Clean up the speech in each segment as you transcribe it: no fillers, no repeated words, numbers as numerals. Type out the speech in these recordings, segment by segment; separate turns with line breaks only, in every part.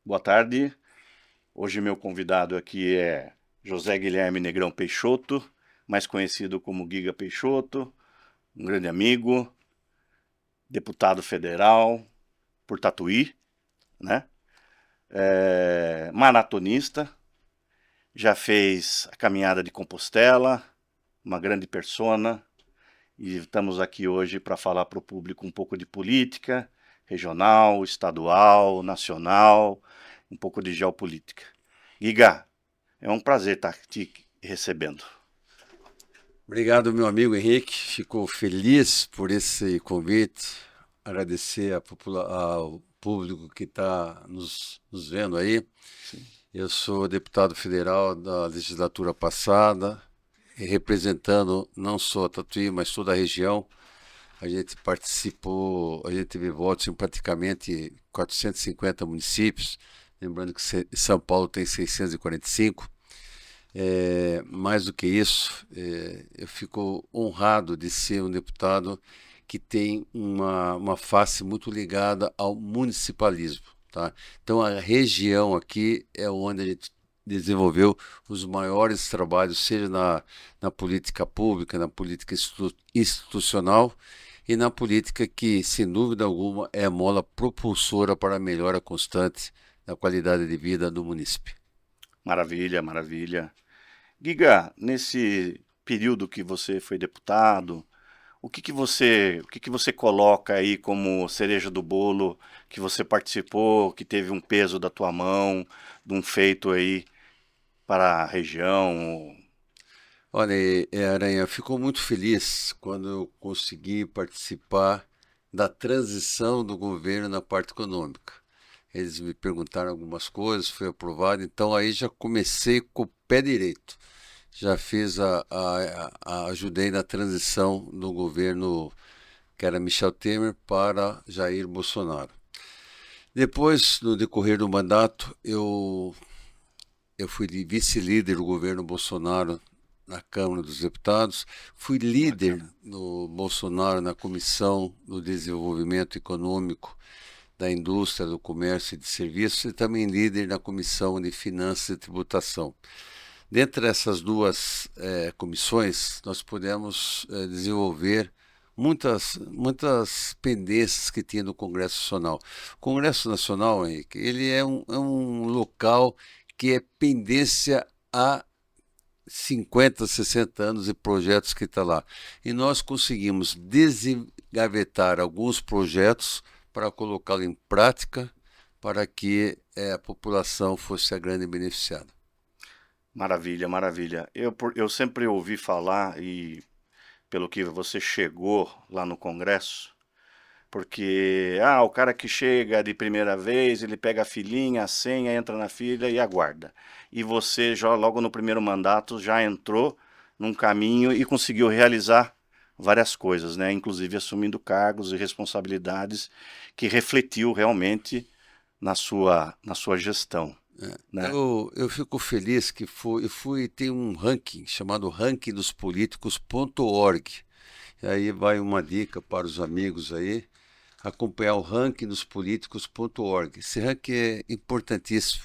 Boa tarde. Hoje meu convidado aqui é José Guilherme Negrão Peixoto, mais conhecido como Giga Peixoto, um grande amigo, deputado federal por Tatuí, né? Maratonista, já fez a caminhada de Compostela, uma grande persona, e estamos aqui hoje para falar para o público um pouco de política, regional, estadual, nacional, um pouco de geopolítica. Giga, é um prazer estar te recebendo.
Obrigado, meu amigo Henrique. Fico feliz por esse convite. Agradecer ao público que está nos vendo aí.
Sim.
Eu sou deputado federal da legislatura passada, e representando não só a Tatuí, mas toda a região. A gente participou, a gente teve votos em praticamente 450 municípios. Lembrando que São Paulo tem 645. Mais do que isso, eu fico honrado de ser um deputado que tem uma face muito ligada ao municipalismo, tá? Então a região aqui é onde a gente desenvolveu os maiores trabalhos, seja na política pública, na política institucional e na política que, sem dúvida alguma, é a mola propulsora para a melhora constante da qualidade de vida do munícipe.
Maravilha, maravilha. Giga, nesse período que você foi deputado, o que que você coloca aí como cereja do bolo que você participou, que teve um peso da tua mão, de um feito aí para a região?
Olha, Aranha, eu fico muito feliz quando eu consegui participar da transição do governo na parte econômica. Eles me perguntaram algumas coisas, foi aprovado, então aí já comecei com o pé direito. Já fiz ajudei na transição do governo que era Michel Temer para Jair Bolsonaro. Depois, no decorrer do mandato, eu fui vice-líder do governo Bolsonaro na Câmara dos Deputados, fui líder
Bacana.
do Bolsonaro na Comissão do Desenvolvimento Econômico da Indústria, do Comércio e de Serviços e também líder na Comissão de Finanças e Tributação. Dentre essas duas comissões, nós pudemos desenvolver muitas pendências que tinha no Congresso Nacional. O Congresso Nacional, Henrique, ele é um local que é pendência há 50, 60 anos de projetos que está lá. E nós conseguimos desengavetar alguns projetos para colocá-lo em prática para que a população fosse a grande beneficiada.
Maravilha, maravilha. Eu sempre ouvi falar, e pelo que você chegou lá no Congresso, porque, o cara que chega de primeira vez, ele pega a filinha, a senha, entra na fila e aguarda. E você já logo no primeiro mandato já entrou num caminho e conseguiu realizar várias coisas, né? Inclusive assumindo cargos e responsabilidades que refletiu realmente na sua gestão, né?
Eu fico feliz que tem um ranking chamado Ranking dos Políticos.org. E aí vai uma dica para os amigos aí, acompanhar o ranking dos políticos.org. Esse ranking é importantíssimo.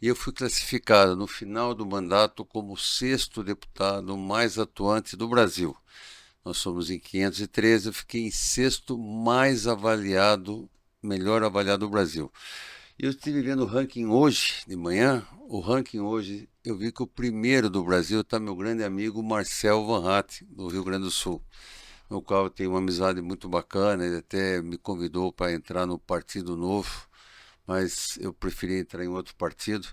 E eu fui classificado no final do mandato como o sexto deputado mais atuante do Brasil. Nós somos em 513, eu fiquei em sexto mais avaliado, melhor avaliado do Brasil. E eu estive vendo o ranking hoje, de manhã, o ranking hoje, eu vi que o primeiro do Brasil está meu grande amigo Marcel Van Hatt, do Rio Grande do Sul, no qual eu tenho uma amizade muito bacana, ele até me convidou para entrar no Partido Novo, mas eu preferi entrar em outro partido.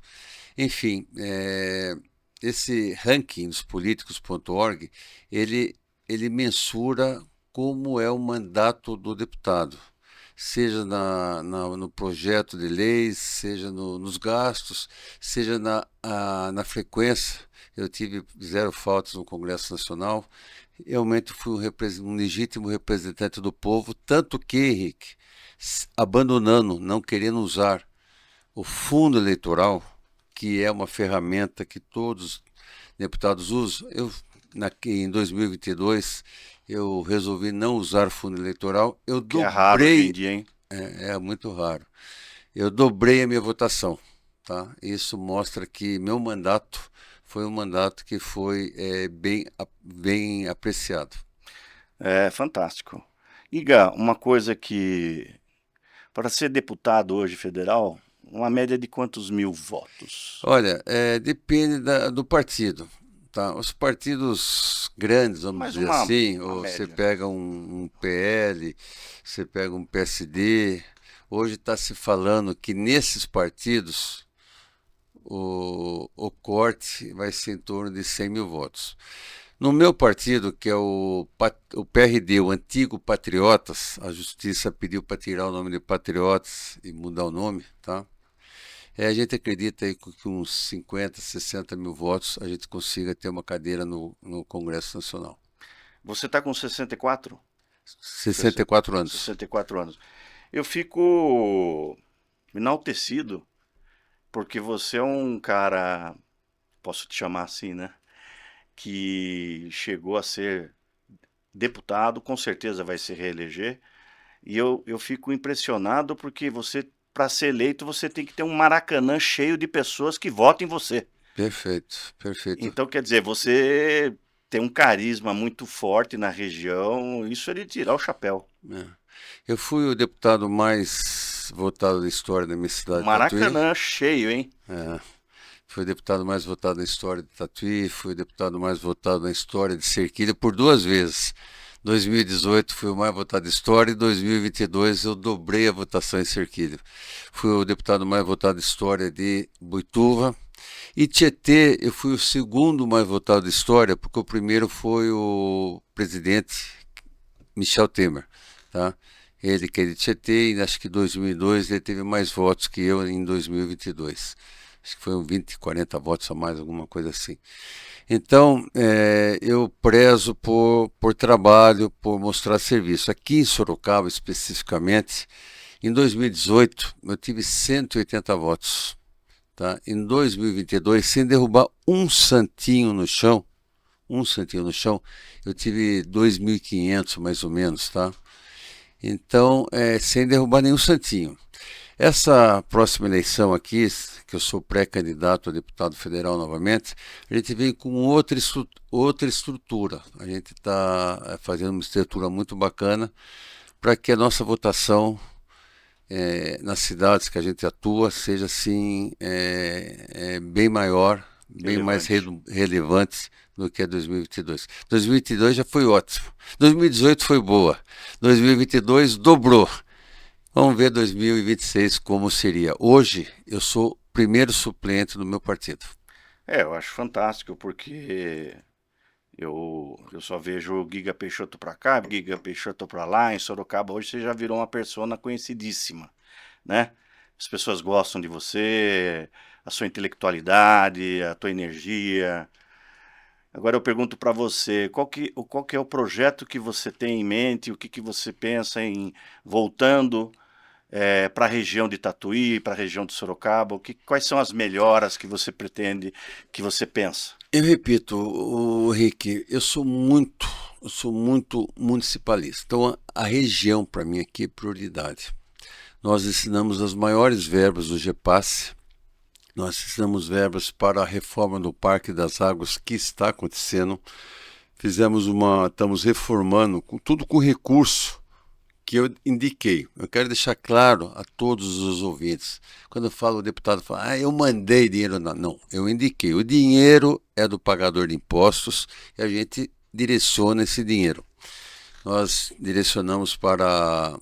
Enfim, esse ranking dos políticos.org, ele mensura como é o mandato do deputado, seja no projeto de leis, seja nos gastos, seja na frequência. Eu tive zero faltas no Congresso Nacional. Realmente fui um legítimo representante do povo, tanto que, Henrique, abandonando, não querendo usar o fundo eleitoral, que é uma ferramenta que todos os deputados usam, em 2022 eu resolvi não usar fundo eleitoral, eu
Que é raro hoje em
dobrei,
dia, hein?
é muito raro, eu dobrei a minha votação, tá? Isso mostra que meu mandato foi um mandato que foi bem apreciado.
É fantástico. Iga, uma coisa que, para ser deputado hoje federal, uma média de quantos mil votos?
Olha, depende do partido, tá? Os partidos grandes, vamos
Mais
dizer assim,
uma
ou você
média.
pega um PL, você pega um PSD, hoje está se falando que nesses partidos o corte vai ser em torno de 100 mil votos. No meu partido, que é o PRD, o antigo Patriotas, a justiça pediu para tirar o nome de Patriotas e mudar o nome, tá? A gente acredita aí que com uns 50, 60 mil votos a gente consiga ter uma cadeira no Congresso Nacional.
Você está com 64?
64 anos.
64 anos. Eu fico enaltecido porque você é um cara, posso te chamar assim, né? Que chegou a ser deputado, com certeza vai se reeleger. E eu fico impressionado porque você, para ser eleito, você tem que ter um Maracanã cheio de pessoas que votam em você.
Perfeito, perfeito.
Então, quer dizer, você tem um carisma muito forte na região, isso é de tirar o chapéu.
É. Eu fui o deputado mais votado da história da minha
Um
cidade de Tatuí.
Maracanã cheio, hein?
É. Fui o deputado mais votado na história de Tatuí, fui o deputado mais votado na história de Serquilha por duas vezes. 2018 fui o mais votado da história e 2022 eu dobrei a votação em Serquilha. Fui o deputado mais votado da história de Boituva. E Tietê, eu fui o segundo mais votado da história, porque o primeiro foi o presidente Michel Temer, tá? Ele que é de Tietê, e acho que em 2002 ele teve mais votos que eu em 2022. Acho que foi um 20, 40 votos a mais, alguma coisa assim. Então, eu prezo por trabalho, por mostrar serviço. Aqui em Sorocaba, especificamente, em 2018, eu tive 180 votos. Tá? Em 2022, sem derrubar um santinho no chão, eu tive 2.500 mais ou menos, tá? Então, sem derrubar nenhum santinho. Essa próxima eleição aqui, que eu sou pré-candidato a deputado federal novamente, a gente vem com outra estrutura. A gente está fazendo uma estrutura muito bacana para que a nossa votação nas cidades que a gente atua seja assim bem maior, bem mais
Relevante.
relevante do que a 2022. 2022 já foi ótimo. 2018 foi boa. 2022 dobrou. Vamos ver 2026 como seria. Hoje eu sou primeiro suplente do meu partido.
É, eu acho fantástico porque eu só vejo o Giga Peixoto pra cá, Giga Peixoto pra lá, em Sorocaba hoje você já virou uma persona conhecidíssima, né? As pessoas gostam de você, a sua intelectualidade, a tua energia. Agora eu pergunto pra você, qual que é o projeto que você tem em mente, o que que você pensa em voltando para a região de Tatuí, para a região de Sorocaba, quais são as melhoras que você pretende, que você pensa?
Eu repito, Rick, eu sou muito municipalista. Então a região para mim aqui é prioridade. Nós ensinamos as maiores verbas do GEPASSE. Nós ensinamos verbas para a reforma do Parque das Águas que está acontecendo. Estamos reformando tudo com recurso que eu indiquei. Eu quero deixar claro a todos os ouvintes. Quando eu falo, o deputado fala, eu mandei dinheiro. Não, eu indiquei. O dinheiro é do pagador de impostos e a gente direciona esse dinheiro. Nós direcionamos para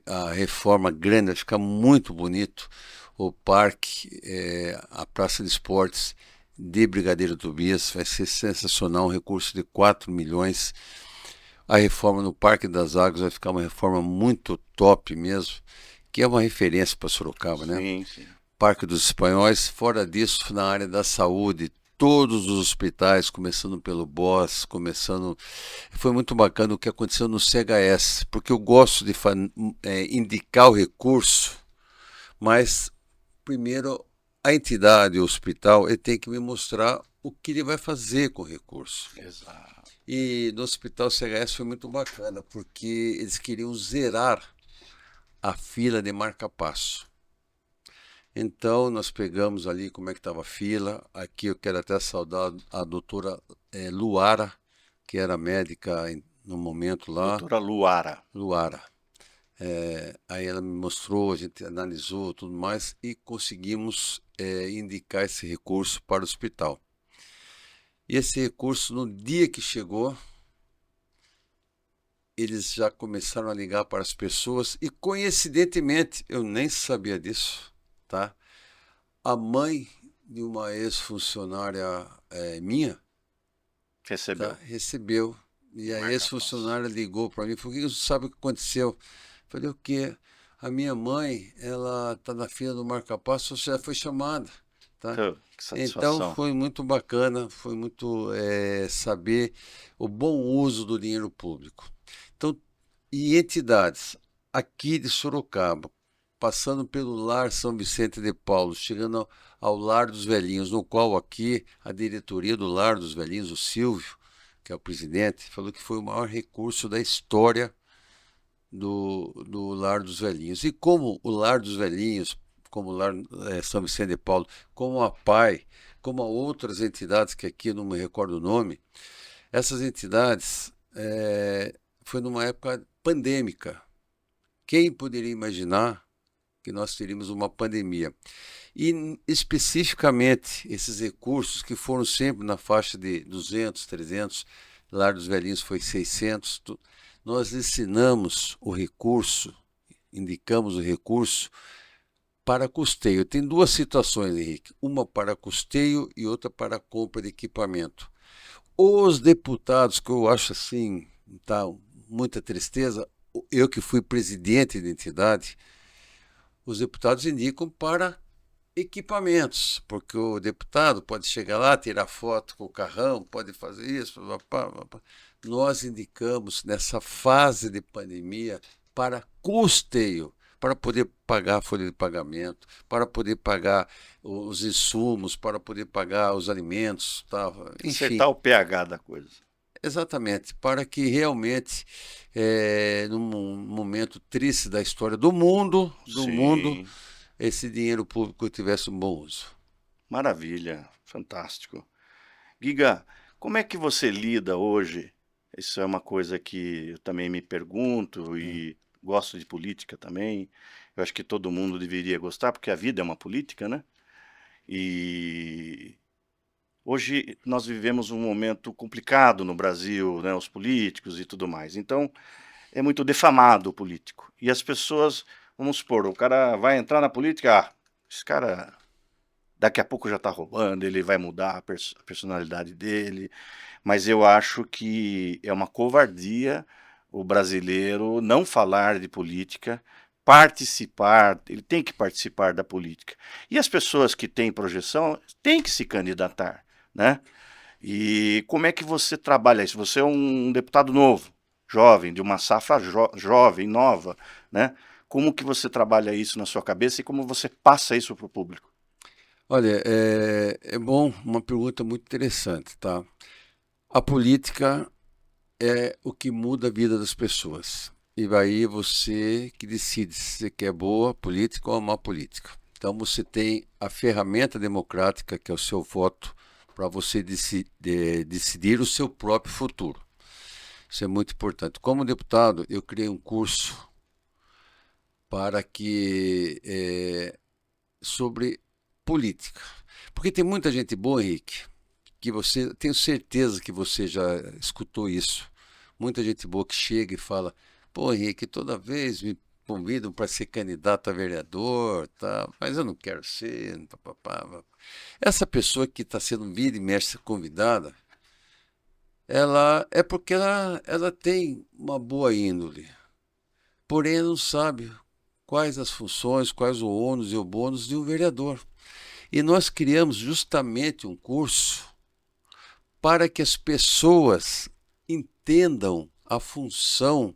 a reforma grande, vai ficar muito bonito. O parque, a Praça de Esportes de Brigadeiro Tobias, vai ser sensacional, um recurso de 4 milhões. A reforma no Parque das Águas vai ficar uma reforma muito top mesmo, que é uma referência para Sorocaba, né?
Sim, sim.
Parque dos Espanhóis, fora disso, na área da saúde, todos os hospitais, começando pelo BOS, Foi muito bacana o que aconteceu no CHS, porque eu gosto de indicar o recurso, mas primeiro a entidade, o hospital, ele tem que me mostrar o que ele vai fazer com o recurso.
Exato.
E no Hospital CHS foi muito bacana, porque eles queriam zerar a fila de marca-passo. Então, nós pegamos ali como é que estava a fila. Aqui eu quero até saudar a doutora Luara, que era médica no momento lá.
Doutora Luara.
Luara. Aí ela me mostrou, a gente analisou tudo mais e conseguimos indicar esse recurso para o hospital. E esse recurso, no dia que chegou, eles já começaram a ligar para as pessoas e, coincidentemente, eu nem sabia disso, tá? A mãe de uma ex-funcionária minha, tá?
Recebeu.
Recebeu. E a
Marca-passo.
ex-funcionária ligou para mim e falou: "Por que você sabe o que aconteceu?" Eu falei: "O quê? A minha mãe, ela está na fila do marca-passo, você já foi chamada." Tá?
Então, que
Então
satisfação.
foi muito bacana, foi muito saber o bom uso do dinheiro público. Então, e entidades aqui de Sorocaba, passando pelo Lar São Vicente de Paulo, chegando ao Lar dos Velhinhos, no qual aqui a diretoria do Lar dos Velhinhos, o Silvio, que é o presidente, falou que foi o maior recurso da história do Lar dos Velhinhos. E como o Lar dos Velhinhos, como o Lar São Vicente de Paulo, como a PAI, como a outras entidades que aqui eu não me recordo o nome, essas entidades foi numa época pandêmica. Quem poderia imaginar que nós teríamos uma pandemia? E especificamente esses recursos que foram sempre na faixa de 200, 300, Lar dos Velhinhos foi 600, nós ensinamos o recurso, indicamos o recurso para custeio. Tem duas situações, Henrique, uma para custeio e outra para compra de equipamento. Os deputados, que eu acho assim, tá, muita tristeza, eu que fui presidente de entidade, os deputados indicam para equipamentos, porque o deputado pode chegar lá, tirar foto com o carrão, pode fazer isso. Nós indicamos nessa fase de pandemia para custeio, para poder pagar a folha de pagamento, para poder pagar os insumos, para poder pagar os alimentos, tá? Enfim.
Acertar o pH da coisa.
Exatamente, para que realmente, num momento triste da história do mundo,
Sim.
esse dinheiro público tivesse um bom uso.
Maravilha. Fantástico. Giga, como é que você lida hoje? Isso é uma coisa que eu também me pergunto
É.
e gosto de política também. Eu acho que todo mundo deveria gostar, porque a vida é uma política, né? E hoje nós vivemos um momento complicado no Brasil, né? Os políticos e tudo mais. Então, é muito defamado o político. E as pessoas, vamos supor, o cara vai entrar na política, esse cara daqui a pouco já está roubando, ele vai mudar a personalidade dele, mas eu acho que é uma covardia o brasileiro não falar de política, participar, ele tem que participar da política. E as pessoas que têm projeção têm que se candidatar, né? E como é que você trabalha isso? Você é um deputado novo, jovem, de uma safra jovem, nova, né? Como que você trabalha isso na sua cabeça e como você passa isso para o público?
Olha, é bom, uma pergunta muito interessante, tá? A política é o que muda a vida das pessoas. E aí você que decide se você quer boa política ou má política. Então você tem a ferramenta democrática, que é o seu voto, para você decidir o seu próprio futuro. Isso é muito importante. Como deputado, eu criei um curso para que sobre política. Porque tem muita gente boa, Henrique, que você, tenho certeza que você já escutou isso. Muita gente boa que chega e fala: "Pô, Henrique, toda vez me convidam para ser candidato a vereador, tá? Mas eu não quero ser." Papapá. Essa pessoa que está sendo vira e mexe convidada, ela é porque ela tem uma boa índole, porém ela não sabe quais as funções, quais o ônus e o bônus de um vereador. E nós criamos justamente um curso para que as pessoas entendam a função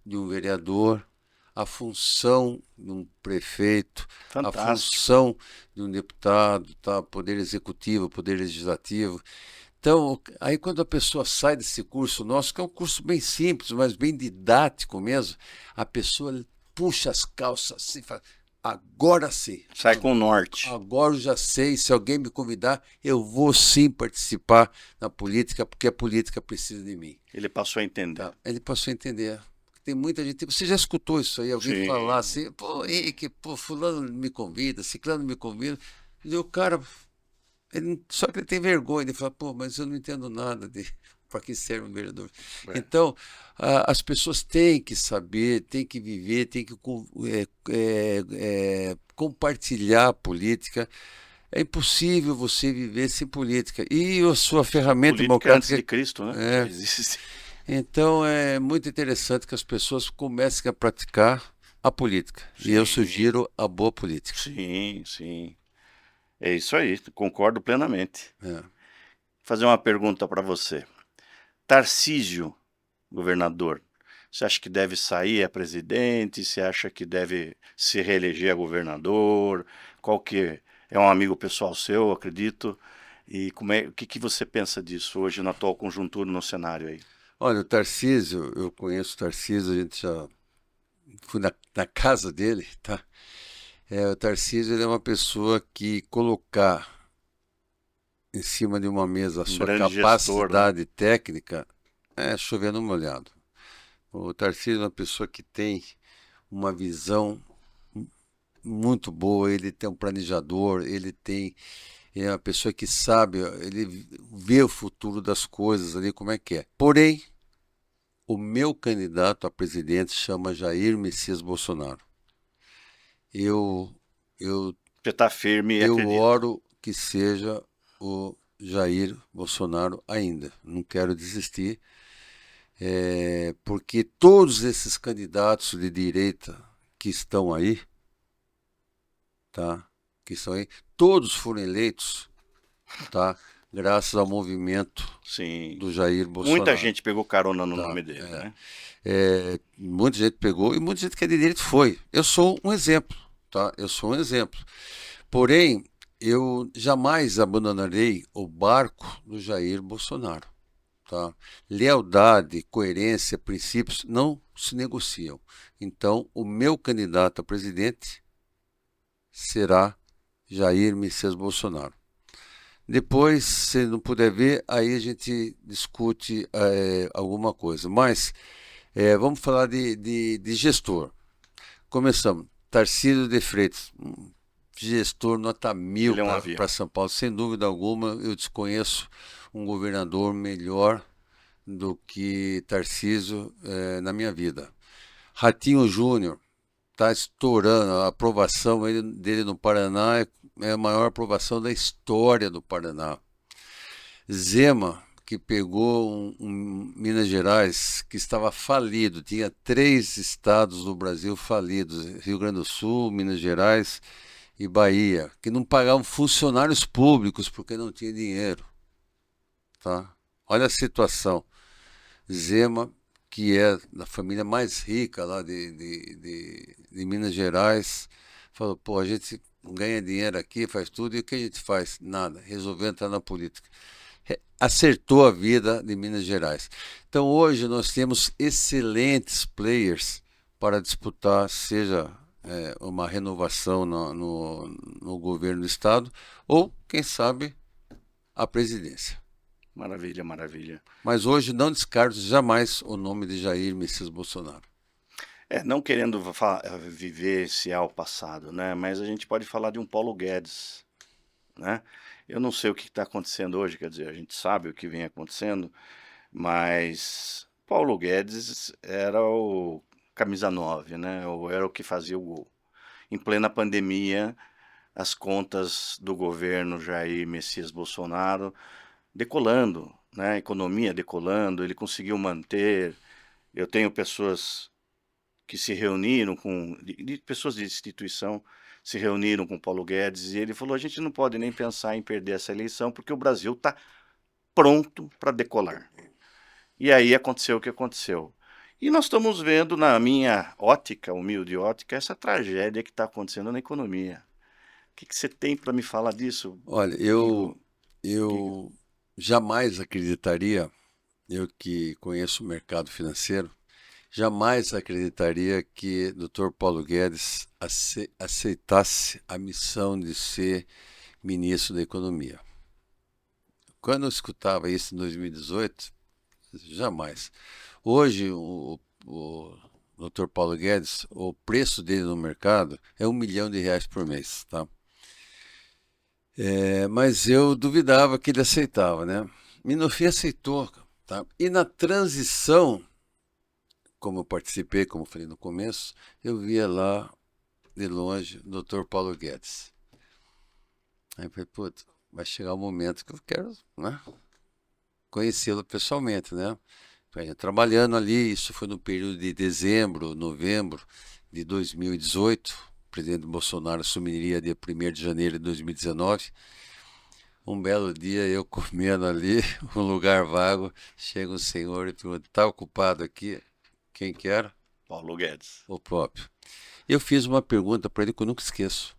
de um vereador, a função de um prefeito, a
Fantástico.
função de um deputado, tá? Poder executivo, poder legislativo. Então, aí quando a pessoa sai desse curso nosso, que é um curso bem simples, mas bem didático mesmo, a pessoa puxa as calças assim, fala: agora sim.
Sai com o norte.
Agora eu já sei, se alguém me convidar, eu vou sim participar na política, porque a política precisa de mim.
Ele passou a entender.
Tá? Ele passou a entender. Tem muita gente. Você já escutou isso aí? Alguém falar
Sim.
assim, pô, Henrique, pô, fulano me convida, ciclano me convida. E o cara, só que ele tem vergonha, ele fala, pô, mas eu não entendo nada de para que serve um vereador.
É.
Então, as pessoas têm que saber, têm que viver, têm que compartilhar a política. É impossível você viver sem política. E a sua ferramenta
Política antes de
democrática
Cristo, né? Já
é.
existe.
Então é muito interessante que as pessoas comecem a praticar a política. E eu
Sim,
sugiro a boa política.
sim, sim. É isso aí, concordo plenamente.
É.
Vou fazer uma pergunta para você. Tarcísio, governador, você acha que deve sair a presidente? Você acha que deve se reeleger a governador? Qual que é um amigo pessoal seu, acredito? E o que você pensa disso hoje na atual conjuntura no cenário aí?
Olha, o Tarcísio, eu conheço o Tarcísio, a gente já fui na casa dele, tá? O Tarcísio ele é uma pessoa que colocar em cima de uma mesa a
Um
sua
grande gestor, né?
capacidade técnica é chover no molhado. O Tarcísio é uma pessoa que tem uma visão muito boa, ele tem um planejador, ele é uma pessoa que sabe, ele vê o futuro das coisas ali, como é que é. Porém, o meu candidato a presidente chama Jair Messias Bolsonaro. Eu, eu,
Você está firme e
eu
acredita.
oro que seja o Jair Bolsonaro ainda. Não quero desistir, porque todos esses candidatos de direita que estão aí, tá? Que estão aí, todos foram eleitos, tá? Graças ao movimento
Sim.
do Jair
Muita
Bolsonaro.
gente pegou carona no
Tá?
nome dele, né?
Muita gente pegou e muita gente que é de direito foi. Eu sou um exemplo, tá? Eu sou um exemplo. Porém, eu jamais abandonarei o barco do Jair Bolsonaro, tá? Lealdade, coerência, princípios não se negociam. Então, o meu candidato a presidente será Jair Messias Bolsonaro. Depois, se não puder ver, aí a gente discute alguma coisa. Mas vamos falar de gestor. Começamos. Tarcísio de Freitas, gestor nota 1000
Ele é um
para
avião.
São Paulo. Sem dúvida alguma, eu desconheço um governador melhor do que Tarcísio na minha vida. Ratinho Júnior está estourando. A aprovação dele no Paraná é a maior aprovação da história do Paraná. Zema, que pegou Minas Gerais, que estava falido, tinha 3 estados do Brasil falidos, Rio Grande do Sul, Minas Gerais e Bahia, que não pagavam funcionários públicos porque não tinha dinheiro. Tá? Olha a situação. Zema, que é da família mais rica lá de Minas Gerais, falou, pô, a gente ganha dinheiro aqui, faz tudo, e o que a gente faz? Nada, resolveu entrar na política. Acertou a vida de Minas Gerais. Então hoje nós temos excelentes players para disputar, seja uma renovação no governo do estado ou, quem sabe, a presidência.
Maravilha, maravilha.
Mas hoje não descarto jamais o nome de Jair Messias Bolsonaro.
Não querendo viver esse ao passado, né? Mas a gente pode falar de um Paulo Guedes, né? Eu não sei o que está acontecendo hoje, quer dizer, a gente sabe o que vem acontecendo, mas Paulo Guedes era o camisa 9, né? Ou era o que fazia o gol. Em plena pandemia, as contas do governo Jair Messias Bolsonaro decolando, né? A economia decolando, ele conseguiu manter. Eu tenho pessoas que se reuniram de pessoas de instituição se reuniram com Paulo Guedes e ele falou: a gente não pode nem pensar em perder essa eleição porque o Brasil está pronto para decolar. E aí aconteceu o que aconteceu. E nós estamos vendo, na minha ótica, humilde ótica, essa tragédia que está acontecendo na economia. O que você tem para me falar disso,
Olha,
amigo? Diga.
eu jamais acreditaria, eu que conheço o mercado financeiro, Jamais acreditaria que Dr. Paulo Guedes aceitasse a missão de ser ministro da Economia. Quando eu escutava isso em 2018, jamais. Hoje, o Dr. Paulo Guedes, o preço dele no mercado é R$ 1 milhão por mês, tá? Mas eu duvidava que ele aceitava, né? E no fim aceitou, tá? E na transição, como eu participei, como eu falei no começo, eu via lá de longe o Dr. Paulo Guedes. Aí eu falei, putz, vai chegar o momento que eu quero, né, conhecê-lo pessoalmente, né? Trabalhando ali, isso foi no período de dezembro, novembro de 2018. O presidente Bolsonaro assumiria dia 1º de janeiro de 2019. Um belo dia, eu comendo ali, um lugar vago, chega um senhor e pergunta, está ocupado aqui? Quem que era?
Paulo Guedes.
O próprio. Eu fiz uma pergunta para ele que eu nunca esqueço.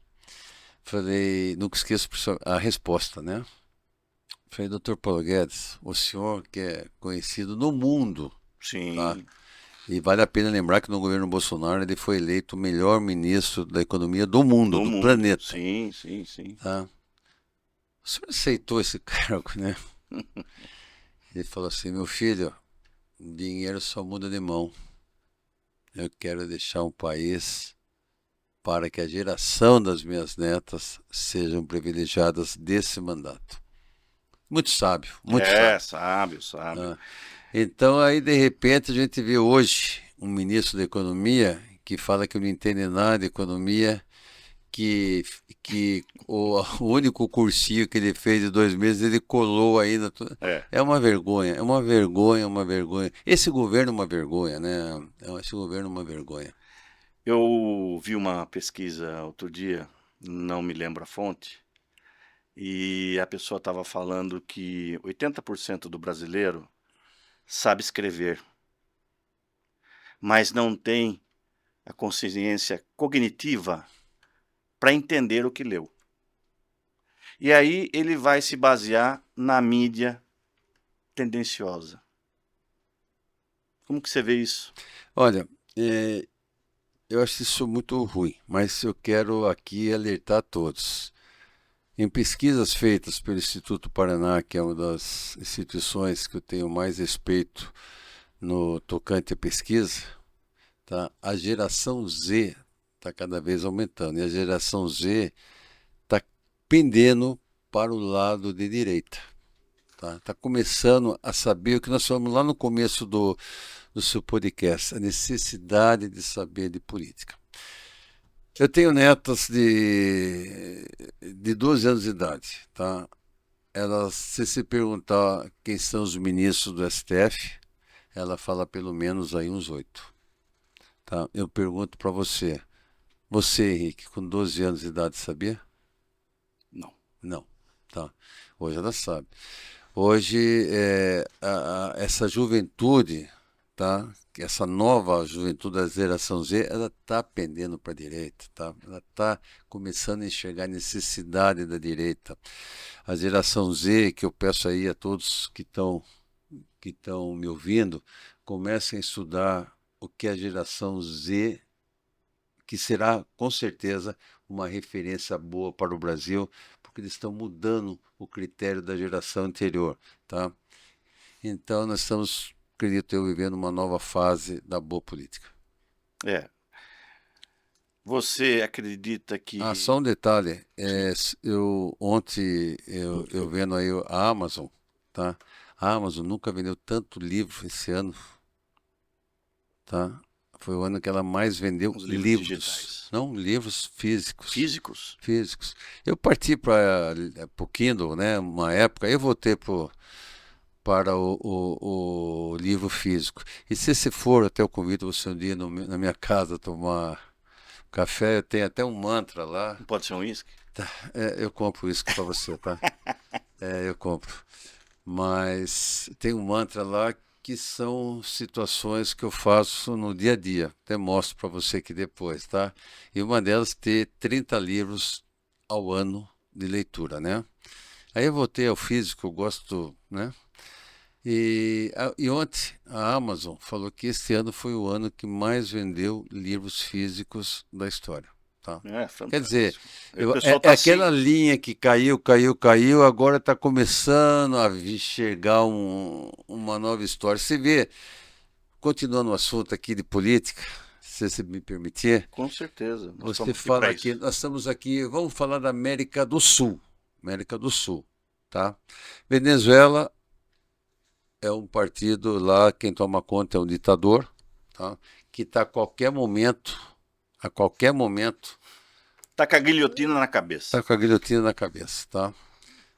Falei, nunca esqueço a resposta, né? Falei, doutor Paulo Guedes, o senhor que é conhecido no mundo, tá?
Sim,
E vale a pena lembrar que no governo Bolsonaro ele foi eleito o melhor ministro da economia do mundo,
do
do
mundo.
planeta,
Sim, sim, sim.
tá? O senhor aceitou esse cargo, né? Ele falou assim, meu filho, dinheiro só muda de mão. Eu quero deixar um país para que a geração das minhas netas sejam privilegiadas desse mandato. Muito sábio, muito
É,
sábio.
sábio, sábio.
Ah, então aí de repente a gente vê hoje um ministro da economia que fala que não entende nada de economia, que, que o único cursinho que ele fez de 2 meses ele colou ainda.
É.
É uma vergonha, é uma vergonha, uma vergonha. Esse governo é uma vergonha, né? Esse governo é uma vergonha.
Eu vi uma pesquisa outro dia, não me lembro a fonte, e a pessoa estava falando que 80% do brasileiro sabe escrever, mas não tem a consciência cognitiva para entender o que leu. E aí ele vai se basear na mídia tendenciosa. Como que você vê isso?
Olha, eu acho isso muito ruim, mas eu quero aqui alertar todos. Em pesquisas feitas pelo Instituto Paraná, que é uma das instituições que eu tenho mais respeito no tocante à pesquisa, tá? A geração Z está cada vez aumentando e a geração Z está pendendo para o lado de direita. Tá começando a saber o que nós falamos lá no começo do seu podcast, a necessidade de saber de política. Eu tenho netas de 12 anos de idade, tá? Elas, se perguntar quem são os ministros do STF, ela fala pelo menos aí uns 8. Tá? Eu pergunto para você, Henrique, com 12 anos de idade, sabia?
Não.
Não. Tá. Hoje ela sabe. Hoje, essa juventude, tá? Essa nova juventude da geração Z, ela está pendendo para a direita, tá? Ela está começando a enxergar a necessidade da direita. A geração Z, que eu peço aí a todos que estão me ouvindo, comecem a estudar o que é a geração Z, que será com certeza uma referência boa para o Brasil, porque eles estão mudando o critério da geração anterior, tá? Então nós estamos, acredito eu, vivendo uma nova fase da boa política.
É. Você acredita
Ah,
que...
só um detalhe,
Sim.
ontem eu vendo aí a Amazon, tá? A Amazon nunca vendeu tanto livro esse ano, tá? Foi o ano que ela mais vendeu
Os livros
livros,
digitais.
não livros físicos.
Físicos?
Físicos. Eu parti para o Kindle, né? Uma época, eu voltei para o livro físico. E se você for, até eu convido você um dia na minha casa tomar café, eu tenho até um mantra lá.
Não pode ser um uísque?
Eu compro isso para você, tá? Eu compro. Mas tem um mantra lá que são situações que eu faço no dia a dia. Até mostro para você aqui depois, tá? E uma delas ter 30 livros ao ano de leitura, né? Aí eu voltei ao físico, eu gosto, né? E ontem a Amazon falou que esse ano foi o ano que mais vendeu livros físicos da história. Tá?
É
Quer dizer,
fantástico. O pessoal
é
tá
aquela
assim.
linha que caiu, caiu, caiu, agora está começando a chegar uma nova história. Você vê, continuando o assunto aqui de política, se você me permitir,
Com certeza. Nós
você
estamos aqui
fala
para
aqui,
isso.
nós estamos aqui, vamos falar da América do Sul. América do Sul, tá? Venezuela é um partido lá, quem toma conta é um ditador, tá? Que está a qualquer momento,
Tá com a guilhotina na cabeça.
está com a guilhotina na cabeça, tá?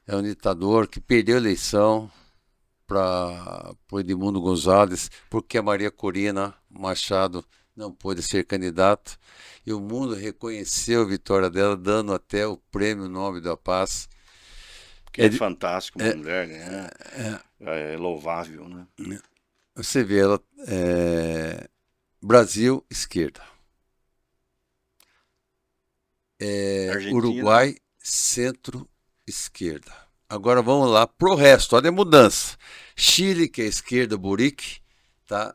É um ditador que perdeu a eleição para o Edmundo Gonzalez, porque a Maria Corina Machado não pôde ser candidata, e o mundo reconheceu a vitória dela, dando até o Prêmio Nobel da Paz.
Que
É,
é fantástico uma mulher ganhar. É louvável, né?
você vê ela, Brasil, esquerda.
Argentina.
Uruguai, centro-esquerda. Agora vamos lá pro resto, olha a mudança. Chile, que é esquerda, Boric, tá?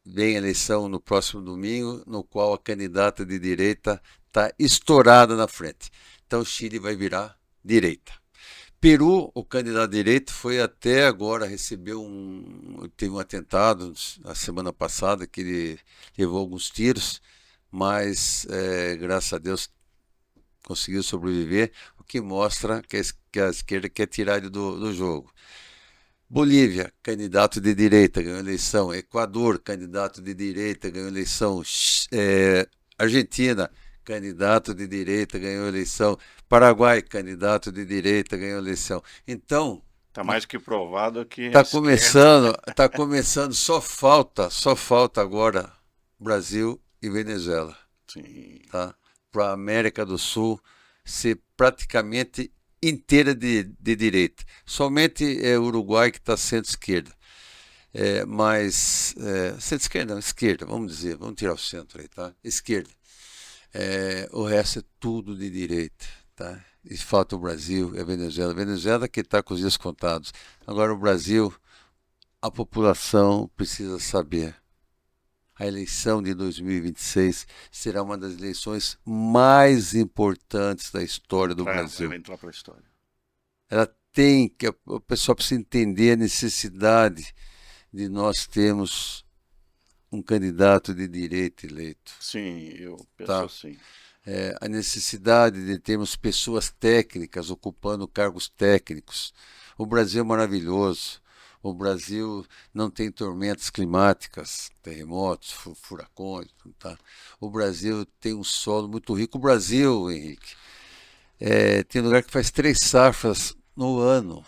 Vem a eleição no próximo domingo, no qual a candidata de direita está estourada na frente. Então Chile vai virar direita. Peru, o candidato de direita, foi até agora, teve um atentado na semana passada, que ele levou alguns tiros, mas graças a Deus conseguiu sobreviver, o que mostra que a esquerda quer tirar ele do jogo. Bolívia, candidato de direita, ganhou eleição. Equador, candidato de direita, ganhou eleição. Argentina, candidato de direita, ganhou eleição. Paraguai, candidato de direita, ganhou eleição. Então,
Tá mais que provado que a
tá
esquerda.
começando, tá começando, só falta agora Brasil e Venezuela,
Sim.
tá? Para a América do Sul ser praticamente inteira de direita. Somente é o Uruguai que está centro-esquerda. Centro-esquerda não, esquerda, vamos dizer, vamos tirar o centro aí, tá? Esquerda. O resto é tudo de direita, tá? E falta o Brasil e a Venezuela. A Venezuela que está com os dias contados. Agora o Brasil, a população precisa saber. A eleição de 2026 será uma das eleições mais importantes da história do
Vai
Brasil.
entrar para a história.
Ela o pessoal precisa entender a necessidade de nós termos um candidato de direita eleito,
Sim, eu penso
tá?
assim.
A necessidade de termos pessoas técnicas ocupando cargos técnicos. O Brasil é maravilhoso. O Brasil não tem tormentas climáticas, terremotos, furacões, tá? O Brasil tem um solo muito rico. O Brasil, Henrique, tem lugar que faz 3 safras no ano.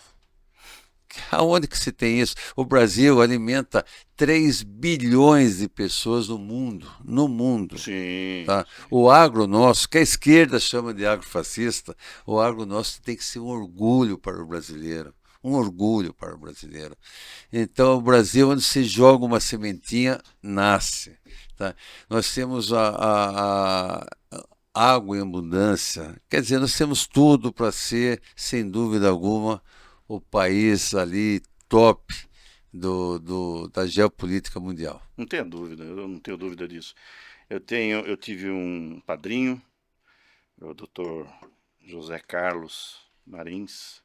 Aonde que se tem isso? O Brasil alimenta 3 bilhões de pessoas no mundo,
Sim,
tá?
sim.
O agro nosso, que a esquerda chama de agrofascista, o agro nosso tem que ser um orgulho para o brasileiro, um orgulho para o brasileiro. Então, o Brasil, onde se joga uma sementinha, nasce, tá? Nós temos a água em abundância, quer dizer, nós temos tudo para ser, sem dúvida alguma, o país ali top da geopolítica mundial.
Não tenha dúvida, eu não tenho dúvida disso. Eu tive um padrinho, o doutor José Carlos Marins,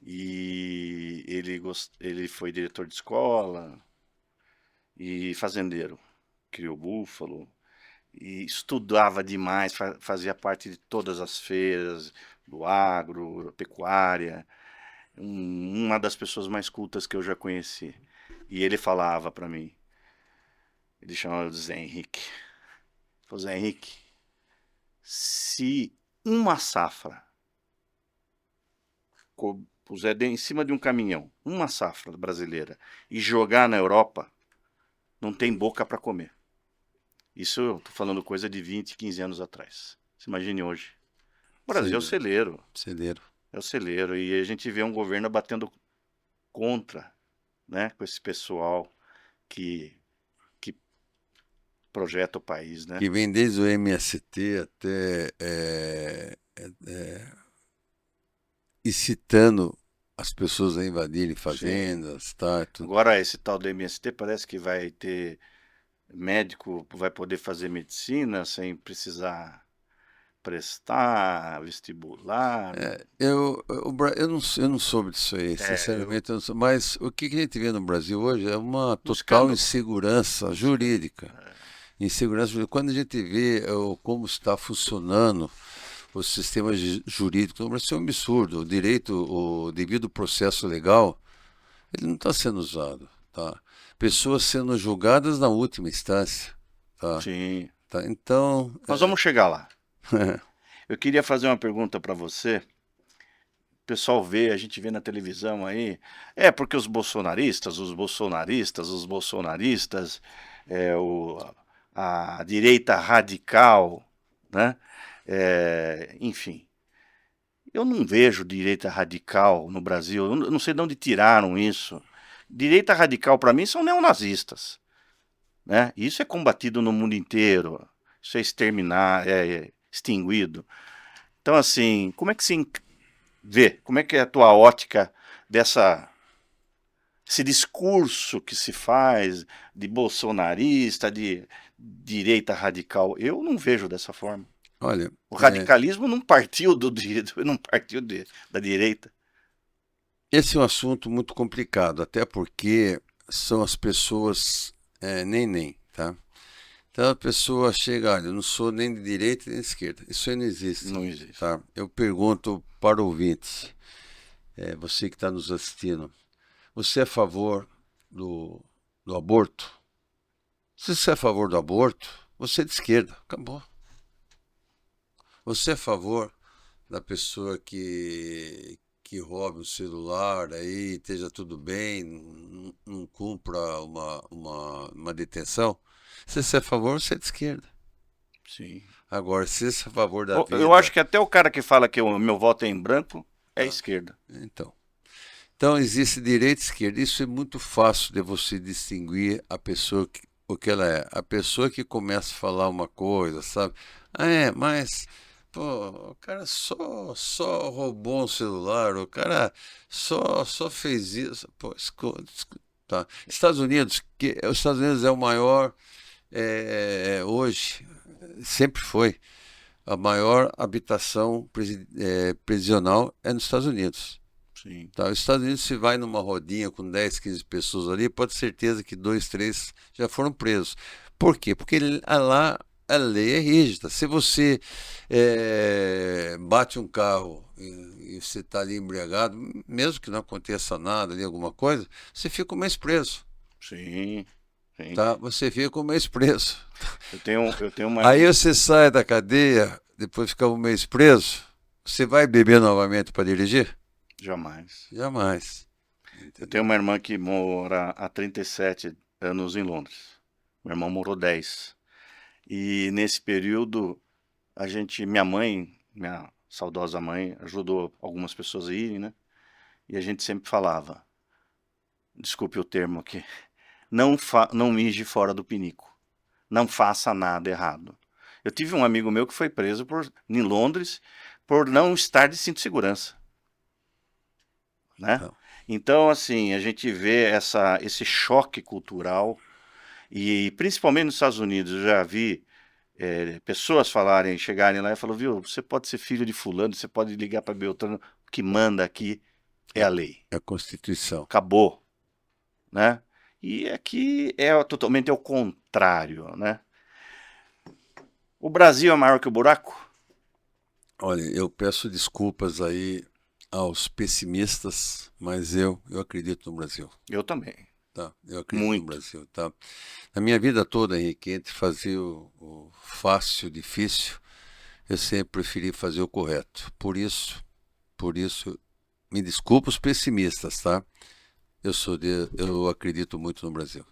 e ele foi diretor de escola e fazendeiro. Criou búfalo e estudava demais, fazia parte de todas as feiras do agro, pecuária. Uma das pessoas mais cultas que eu já conheci. E ele falava para mim, ele chamava de Zé Henrique. Ele falou, Zé Henrique, se uma safra puser em cima de um caminhão, uma safra brasileira, e jogar na Europa, não tem boca para comer. Isso eu tô falando coisa de 20, 15 anos atrás. Você imagine hoje. O Brasil é o
Celeiro.
celeiro.
Celeiro.
É o celeiro. E a gente vê um governo batendo contra, né, com esse pessoal que projeta o país, né?
Que vem desde o MST até e citando as pessoas a invadirem
Sim.
fazendas, tá?
Agora, esse tal do MST parece que vai ter médico, vai poder fazer medicina sem precisar prestar vestibular.
Eu não soube disso aí,
Eu,
sinceramente, eu não soube, mas o que a gente vê no Brasil hoje é uma
um
total
escândalo.
insegurança
Um escândalo.
jurídica. Insegurança jurídica. Quando a gente vê como está funcionando o sistema jurídico no Brasil, é um absurdo. O devido processo legal, ele não está sendo usado, tá? Pessoas sendo julgadas na última instância, tá?
Sim.
Tá? Então,
Nós vamos chegar lá. Eu queria fazer uma pergunta para você. O pessoal vê, a gente vê na televisão aí, porque os bolsonaristas, é, o, a direita radical, né? Enfim, eu não vejo direita radical no Brasil, eu não sei de onde tiraram isso. Direita radical para mim são neonazistas, né? Isso é combatido no mundo inteiro, isso é exterminar, é extinguido. Então, assim, como é que se vê? Como é que é a tua ótica dessa esse discurso que se faz de bolsonarista, de direita radical? Eu não vejo dessa forma.
olha,
O radicalismo não partiu não partiu da direita.
esse é um assunto muito complicado, até porque são as pessoas nem, tá? Então a pessoa chega, olha, eu não sou nem de direita nem de esquerda. Isso aí não existe,
Não existe.
tá? Eu pergunto para o ouvinte, você que está nos assistindo, você é a favor do, do aborto? Se você é a favor do aborto, você é de esquerda, acabou. Você é a favor da pessoa que roube o celular, aí esteja tudo bem, não cumpra uma detenção? Se você é a favor, você é de esquerda.
Sim.
Agora, se você é a favor da
Eu acho
vida,
que até o cara que fala que o meu voto é em branco é
tá?
esquerda.
Então. Então existe direita e esquerda. Isso é muito fácil de você distinguir a pessoa o que ela é. A pessoa que começa a falar uma coisa, sabe? Mas pô, o cara só roubou um celular, o cara só fez isso. Pô, tá. Os Estados Unidos é o maior hoje, sempre foi. A maior habitação prisional é nos Estados Unidos.
Sim.
Tá, os Estados Unidos, se vai numa rodinha com 10, 15 pessoas ali, pode ter certeza que dois, três já foram presos. Por quê? Porque lá a lei é rígida. Se você bate um carro e você está ali embriagado, mesmo que não aconteça nada ali, alguma coisa, você fica um mês preso.
Sim. Sim.
Tá? Você fica um mês preso.
Eu tenho uma.
Aí você sai da cadeia, depois fica um mês preso, você vai beber novamente para dirigir?
Jamais.
Jamais.
Eu tenho
Entendeu?
uma irmã que mora há 37 anos em Londres. Meu irmão morou 10. E nesse período, minha saudosa mãe, ajudou algumas pessoas a irem, né? E a gente sempre falava, desculpe o termo aqui, não mije fora do pinico. Não faça nada errado. Eu tive um amigo meu que foi preso em Londres por não estar de cinto de segurança, né?
Então,
Então, assim, a gente vê esse choque cultural e principalmente nos Estados Unidos, eu já vi pessoas chegarem lá e falar, viu, você pode ser filho de fulano, você pode ligar para Beltrano, o que manda aqui é
é,
a lei.
é a Constituição.
Acabou, né? E aqui totalmente ao contrário, né? O Brasil é maior que o buraco?
Olha, eu peço desculpas aí aos pessimistas, mas eu acredito no Brasil,
Eu também,
tá? Eu acredito no
muito.
Brasil, tá? Na minha vida toda, Henrique, entre fazer o fácil e o difícil, eu sempre preferi fazer o correto. Por isso, me desculpa os pessimistas, tá? Eu acredito muito no Brasil.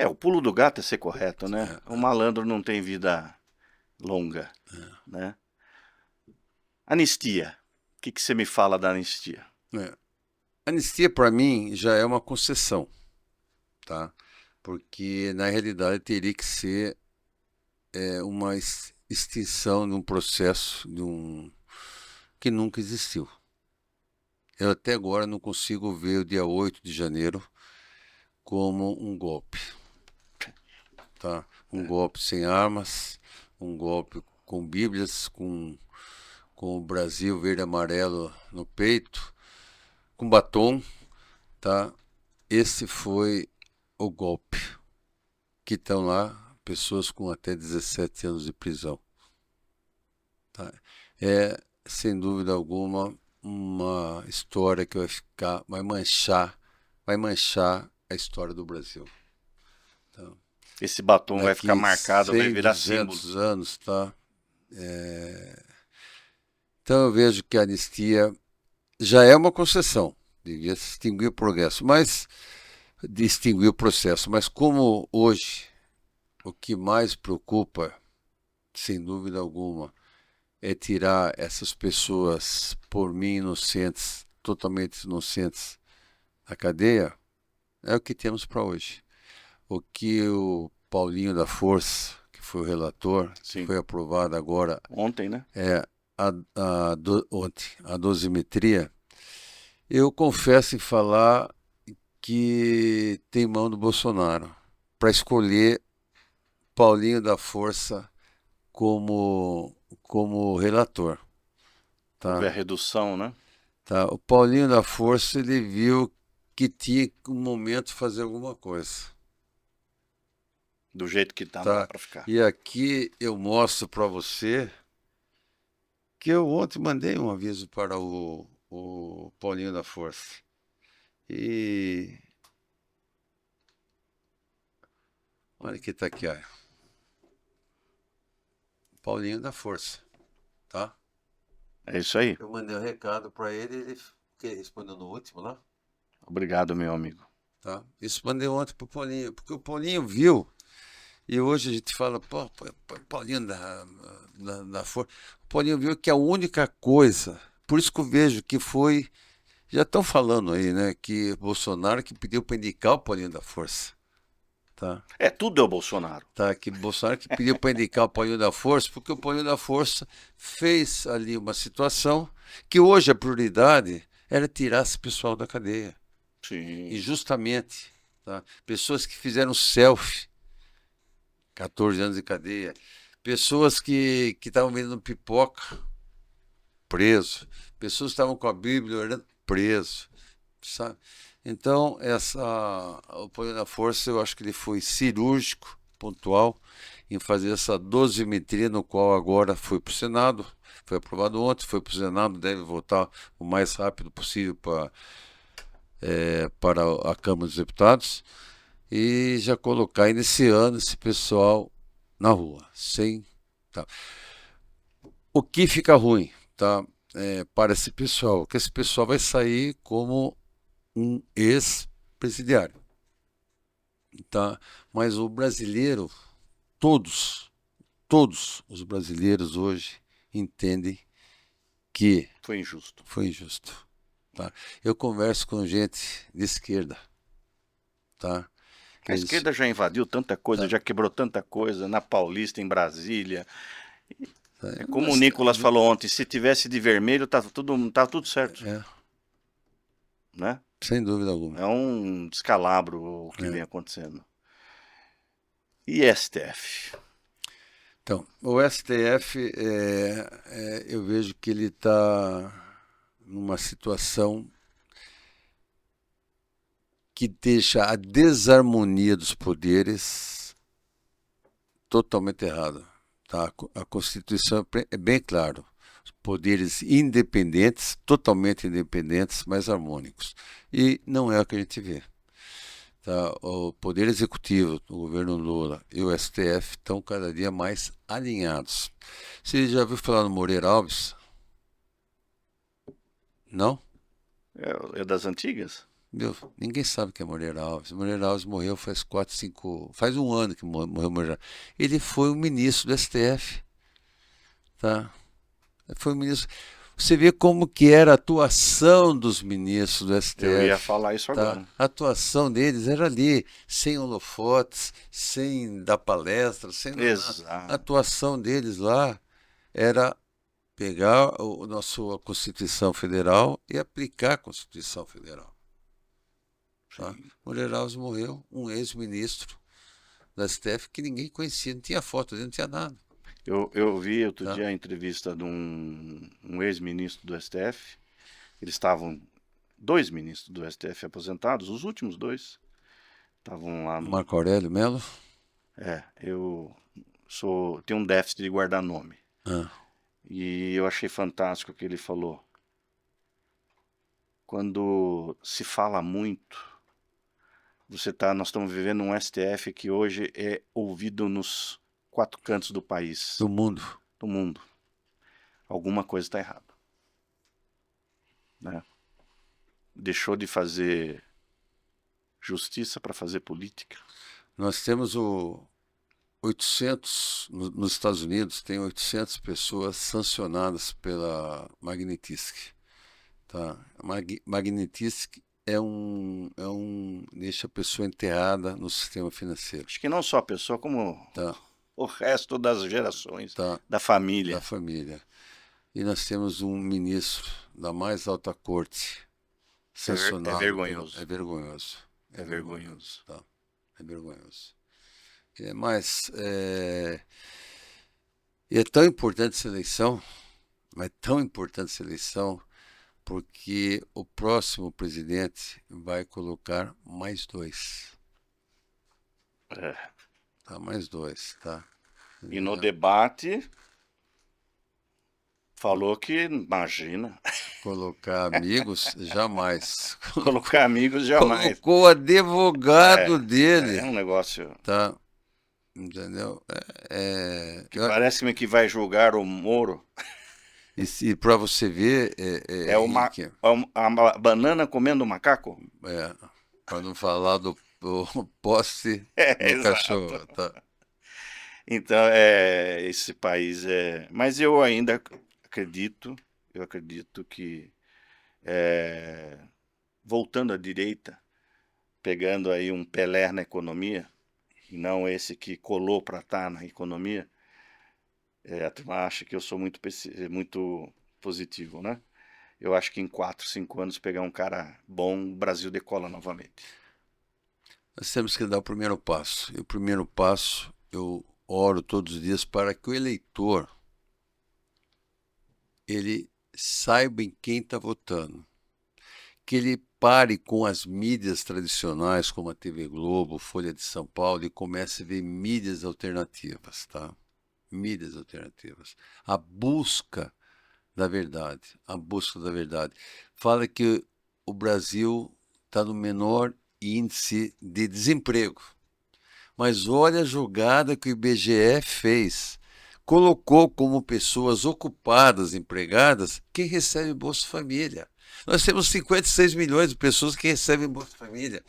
O pulo do gato é ser correto, né? O malandro não tem vida longa, né? Anistia. O que você me fala da anistia?
É. Anistia, para mim, já é uma concessão, tá? Porque, na realidade, teria que ser uma extinção de um processo que nunca existiu. eu até agora não consigo ver o dia 8 de janeiro como um golpe, tá? Um golpe sem armas, um golpe com bíblias, com o Brasil verde e amarelo no peito, com batom, tá? Esse foi o golpe que estão lá, pessoas com até 17 anos de prisão, tá? É, sem dúvida alguma, uma história que vai manchar a história do Brasil. Tá?
Esse batom vai ficar
Daqui
marcado, vai
100,
virar símbolo.
200 anos, tá? Então eu vejo que a anistia já é uma concessão, devia se extinguir o progresso, mas distinguir o processo. Mas como hoje o que mais preocupa, sem dúvida alguma, é tirar essas pessoas, por mim, inocentes, totalmente inocentes, da cadeia, é o que temos para hoje. O que o Paulinho da Força, que foi o relator, que
Sim.
foi aprovado agora,
Ontem, né?
ontem, a dosimetria, eu confesso em falar que tem mão do Bolsonaro para escolher Paulinho da Força como relator,
Houve a
tá?
redução, né?
Tá? O Paulinho da Força, ele viu que tinha que um momento fazer alguma coisa,
Do jeito que tá, não dá
tá?
pra ficar.
E aqui eu mostro para você que eu ontem mandei um aviso para o Paulinho da Força. E olha que tá aqui, olha. Paulinho da Força, tá?
É isso aí.
Eu mandei um recado para ele, ele que respondeu no último lá,
Obrigado, meu amigo.
tá? Isso mandei ontem pro Paulinho, porque o Paulinho viu, e hoje a gente fala, pô, Paulinho da Força. O Paulinho viu que a única coisa, por isso que eu vejo que foi, já estão falando aí, né, que Bolsonaro que pediu para indicar o Paulinho da Força, tá?
É, tudo é o Bolsonaro.
Tá, que Bolsonaro que pediu para indicar o Paulinho da Força, porque o Paulinho da Força fez ali uma situação que hoje a prioridade era tirar esse pessoal da cadeia.
Sim.
Injustamente. Tá? Pessoas que fizeram selfie, 14 anos de cadeia. Pessoas que estavam vendendo pipoca, preso. Pessoas que estavam com a Bíblia orando, preso. Sabe? Então, o Paulinho da Força, eu acho que ele foi cirúrgico, pontual, em fazer essa dosimetria, no qual agora foi para o Senado, foi aprovado ontem, foi para o Senado, deve voltar o mais rápido possível para a Câmara dos Deputados, e já colocar iniciando esse pessoal na rua, sem... Tá. O que fica ruim, tá? Para esse pessoal, que esse pessoal vai sair como um ex-presidiário, tá? Mas o brasileiro, todos os brasileiros hoje entendem que
Foi injusto.
foi injusto, tá? Eu converso com gente de esquerda, tá?
A esquerda já invadiu tanta coisa,
tá,
já quebrou tanta coisa, na Paulista, em Brasília. É como o
mas,
Nicolas falou ontem, se tivesse de vermelho, tá tudo certo, né?
sem dúvida alguma.
É um descalabro o que vem acontecendo. E STF?
Então, o STF, eu vejo que ele está numa situação que deixa a desarmonia dos poderes totalmente errada. Tá? A Constituição é bem claro. Poderes independentes, totalmente independentes, mas harmônicos. E não é o que a gente vê. Tá? O Poder Executivo do governo Lula e o STF estão cada dia mais alinhados. Você já ouviu falar no Moreira Alves? Não?
É das antigas?
Meu, ninguém sabe quem é Moreira Alves. Moreira Alves morreu faz 4, 5... Faz um ano que morreu Moreira Alves. Ele foi o ministro do STF. Tá? Foi o ministro. Você vê como que era a atuação dos ministros do STF.
Eu ia falar isso
tá?
agora.
A atuação deles era ali, sem holofotes, sem dar palestra, sem nada.
Exato.
A atuação deles lá era pegar a Constituição Federal e aplicar a Constituição Federal. Tá? Moreira Alves morreu, um ex-ministro da STF que ninguém conhecia, não tinha foto dele, não tinha nada.
Eu vi outro
Tá?
dia a entrevista de um ex-ministro do STF. Eles estavam, dois ministros do STF aposentados, os últimos dois, estavam lá no.
Marco Aurélio Melo?
Eu tenho um déficit de guardar nome.
Ah,
E eu achei fantástico o que ele falou. Quando se fala muito, nós estamos vivendo um STF que hoje é ouvido nos quatro cantos do país,
do mundo.
do mundo. Alguma coisa está errada, né? Deixou de fazer justiça para fazer política.
Nós temos 800, nos Estados Unidos, tem 800 pessoas sancionadas pela Magnitsky. Tá? A Magnitsky deixa a pessoa enterrada no sistema financeiro.
Acho que não só a pessoa, como
Tá?
o resto das gerações,
Tá?
da família.
Da família. E nós temos um ministro da mais alta corte sancionado.
É vergonhoso.
É vergonhoso.
É vergonhoso.
Tá? É vergonhoso. E é tão importante essa eleição, mas tão importante essa eleição, porque o próximo presidente vai colocar mais dois.
É.
Tá? Mais dois, tá?
E no debate falou que, imagina,
Colocar amigos, jamais.
colocar amigos jamais.
Colocou o advogado dele.
É um negócio
Tá? Entendeu?
que parece-me que vai julgar o Moro.
E para você ver, Henrique,
A banana comendo o macaco?
para não falar do poste do
Exato.
cachorro. Tá?
Então, esse país é. Mas eu ainda acredito que, voltando à direita, pegando aí um Pelé na economia, e não esse que colou para estar na economia, a turma acha que eu sou muito positivo, né? Eu acho que em 4, 5 anos, pegar um cara bom, o Brasil decola novamente.
Nós temos que dar o primeiro passo. E o primeiro passo, eu oro todos os dias para que o eleitor ele saiba em quem está votando. Que ele pare com as mídias tradicionais, como a TV Globo, Folha de São Paulo, e comece a ver mídias alternativas, tá? Mídias alternativas. A busca da verdade. A busca da verdade. Fala que o Brasil está no menor índice de desemprego. Mas olha a jogada que o IBGE fez. Colocou como pessoas ocupadas, empregadas, quem recebe Bolsa Família. Nós temos 56 milhões de pessoas que recebem Bolsa Família.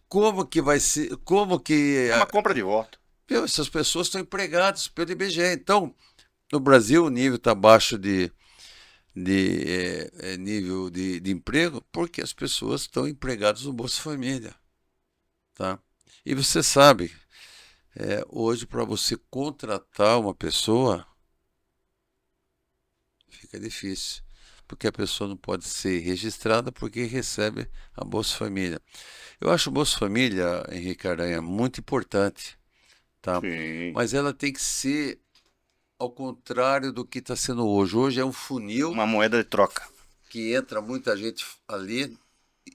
Como que vai ser? Como que.
É uma compra de voto.
Essas pessoas estão empregadas pelo IBGE. Então, no Brasil, o nível está abaixo de nível de emprego porque as pessoas estão empregadas no Bolsa Família. Tá? E você sabe, hoje para você contratar uma pessoa fica difícil, porque a pessoa não pode ser registrada porque recebe a Bolsa Família. Eu acho o Bolsa Família, Henrique Aranha, muito importante, tá?
Sim.
Mas ela tem que ser ao contrário do que está sendo hoje. Hoje é um funil,
uma moeda de troca,
que entra muita gente ali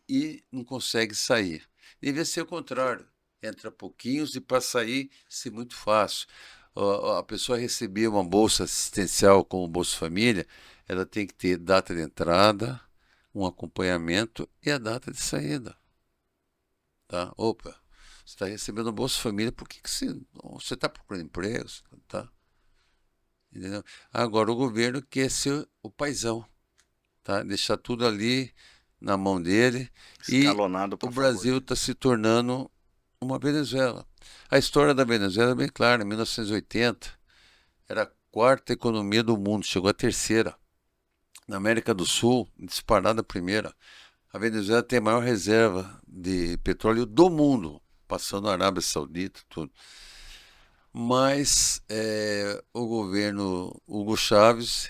e não consegue sair. Devia ser o contrário. Entra pouquinhos e para sair ser muito fácil. A pessoa receber uma bolsa assistencial como Bolsa Família, ela tem que ter data de entrada, um acompanhamento e a data de saída. Tá? Opa, você está recebendo Bolsa Família, por que você está procurando emprego? Tá? Entendeu? Agora o governo quer ser o paizão, tá? Deixar tudo ali na mão dele.
escalonado.
E o Brasil está se tornando uma Venezuela. A história da Venezuela é bem clara. Em 1980 era a quarta economia do mundo, chegou a terceira. Na América do Sul, disparada a primeira. A Venezuela tem a maior reserva de petróleo do mundo, passando a Arábia Saudita, tudo. Mas o governo Hugo Chávez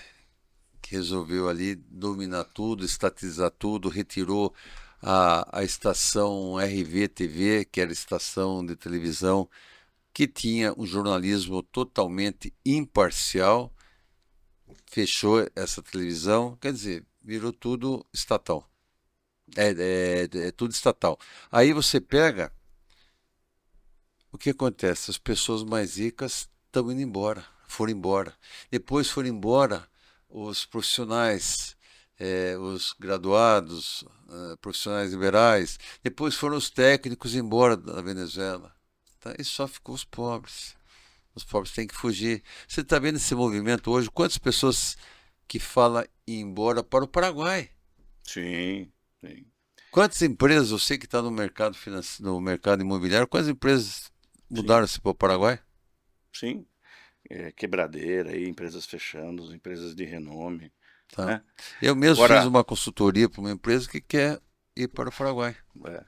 que resolveu ali dominar tudo, estatizar tudo, retirou a estação RV-TV, que era a estação de televisão, que tinha um jornalismo totalmente imparcial, fechou essa televisão, quer dizer, virou tudo estatal. É tudo estatal. Aí você pega, o que acontece? As pessoas mais ricas estão indo embora, foram embora. Depois foram embora os profissionais, os graduados, profissionais liberais. Depois foram os técnicos embora da Venezuela. Tá? E só ficou os pobres. Os pobres têm que fugir. Você está vendo esse movimento hoje? Quantas pessoas que falam em ir embora para o Paraguai?
Sim, sim.
Quantas empresas, eu sei que está no mercado no mercado imobiliário, quantas empresas
Sim,
mudaram-se para o Paraguai?
sim. Quebradeira aí, empresas fechando, empresas de renome,
Tá.
né?
Eu mesmo fiz
Agora,
uma consultoria para uma empresa que quer ir para o Paraguai.
é,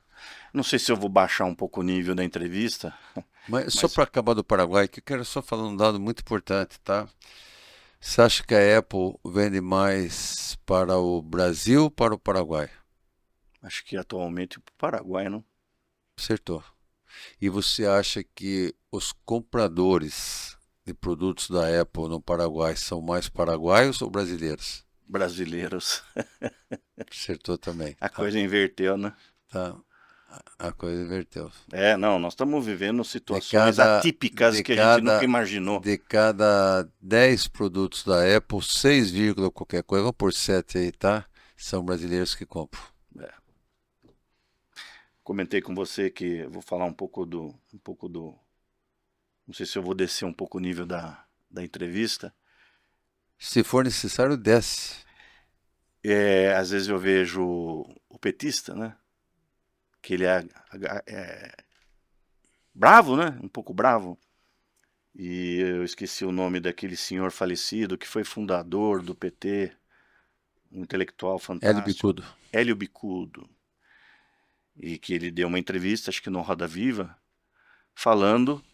não sei se eu vou baixar um pouco o nível da entrevista,
Mas só
mas
para acabar do Paraguai, que eu quero só falar um dado muito importante, tá? Você acha que a Apple vende mais para o Brasil ou para o Paraguai?
acho que atualmente para o Paraguai, não?
Acertou. E você acha que os compradores de produtos da Apple no Paraguai são mais paraguaios ou brasileiros?
Brasileiros.
Acertou também.
A
Tá,
coisa inverteu, né?
tá. A coisa inverteu.
Não, nós estamos vivendo
De
situações
cada,
atípicas
de
que a gente nunca
cada,
imaginou.
de cada 10 produtos da Apple, 6, qualquer coisa, vamos por 7 aí, tá? São brasileiros que compram.
É. Comentei com você que eu vou falar não sei se eu vou descer um pouco o nível da entrevista.
Se for necessário, desce.
Às vezes eu vejo o petista, né? Que ele é bravo, né? Um pouco bravo. E eu esqueci o nome daquele senhor falecido que foi fundador do PT, um intelectual
Hélio
fantástico,
Bicudo.
Hélio Bicudo. E que ele deu uma entrevista, acho que no Roda Viva, falando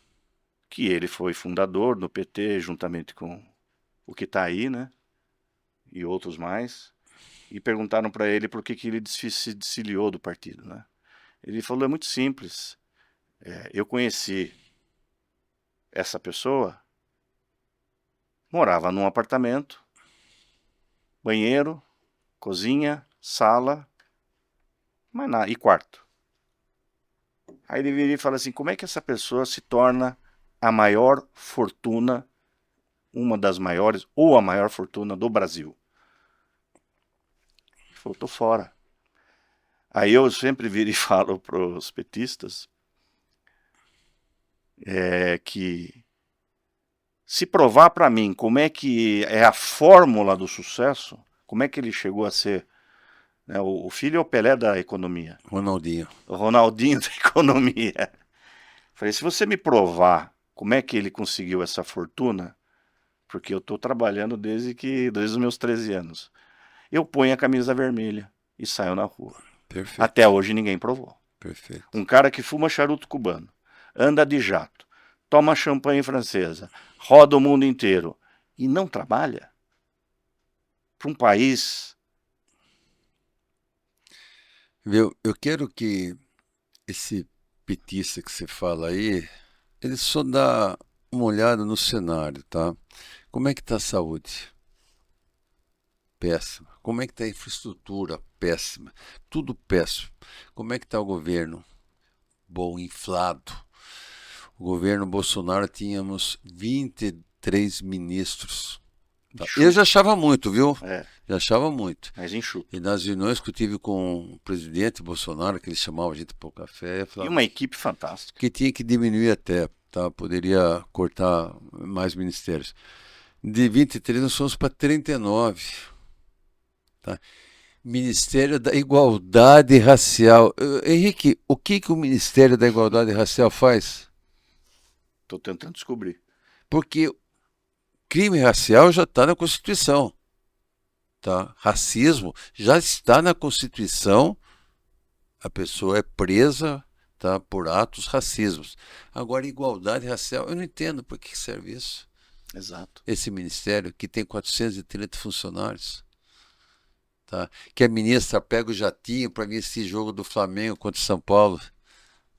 que ele foi fundador do PT, juntamente com o que está aí, né? E outros mais. E perguntaram para ele por que ele se desfiliou do partido, né? Ele falou: é muito simples. Eu conheci essa pessoa, morava num apartamento, banheiro, cozinha, sala, mas nada, e quarto. Aí ele vira e fala assim: como é que essa pessoa se torna a maior fortuna, uma das maiores, ou a maior fortuna do Brasil? Ele falou: tô fora. Aí eu sempre viro e falo para os petistas que se provar para mim como é que é a fórmula do sucesso, como é que ele chegou a ser, né, o filho é o Pelé da economia,
Ronaldinho.
o Ronaldinho da economia. Falei: se você me provar como é que ele conseguiu essa fortuna, porque eu estou trabalhando desde os meus 13 anos, eu ponho a camisa vermelha e saio na rua. Até
Perfeito.
hoje ninguém provou.
Perfeito.
Um cara que fuma charuto cubano, anda de jato, toma champanhe francesa, roda o mundo inteiro e não trabalha para um país.
Viu? Eu quero que esse petista que você fala aí, ele só dá uma olhada no cenário, tá? Como é que está a saúde? Péssima. Como é que está a infraestrutura? Péssima. Tudo péssimo. Como é que está o governo? Bom, inflado. O governo Bolsonaro tínhamos 23 ministros. Tá? Eu já
Enxuto.
achava muito, viu?
É,
Já achava muito.
mas enxuto.
E nas reuniões que eu tive com o presidente Bolsonaro, que ele chamava a gente para o café, eu
E
falava
uma equipe fantástica.
que tinha que diminuir até, tá? Poderia cortar mais ministérios. De 23 nós fomos para 39, tá? Ministério da Igualdade Racial. Henrique, o que que o Ministério da Igualdade Racial faz?
Estou tentando descobrir.
Porque crime racial já está na Constituição, tá? Racismo já está na Constituição. A pessoa é presa, tá, por atos racismos. Agora, igualdade racial, eu não entendo por que serve isso.
Exato.
Esse ministério que tem 430 funcionários, tá? Que a ministra pega o jatinho para vir esse jogo do Flamengo contra o São Paulo,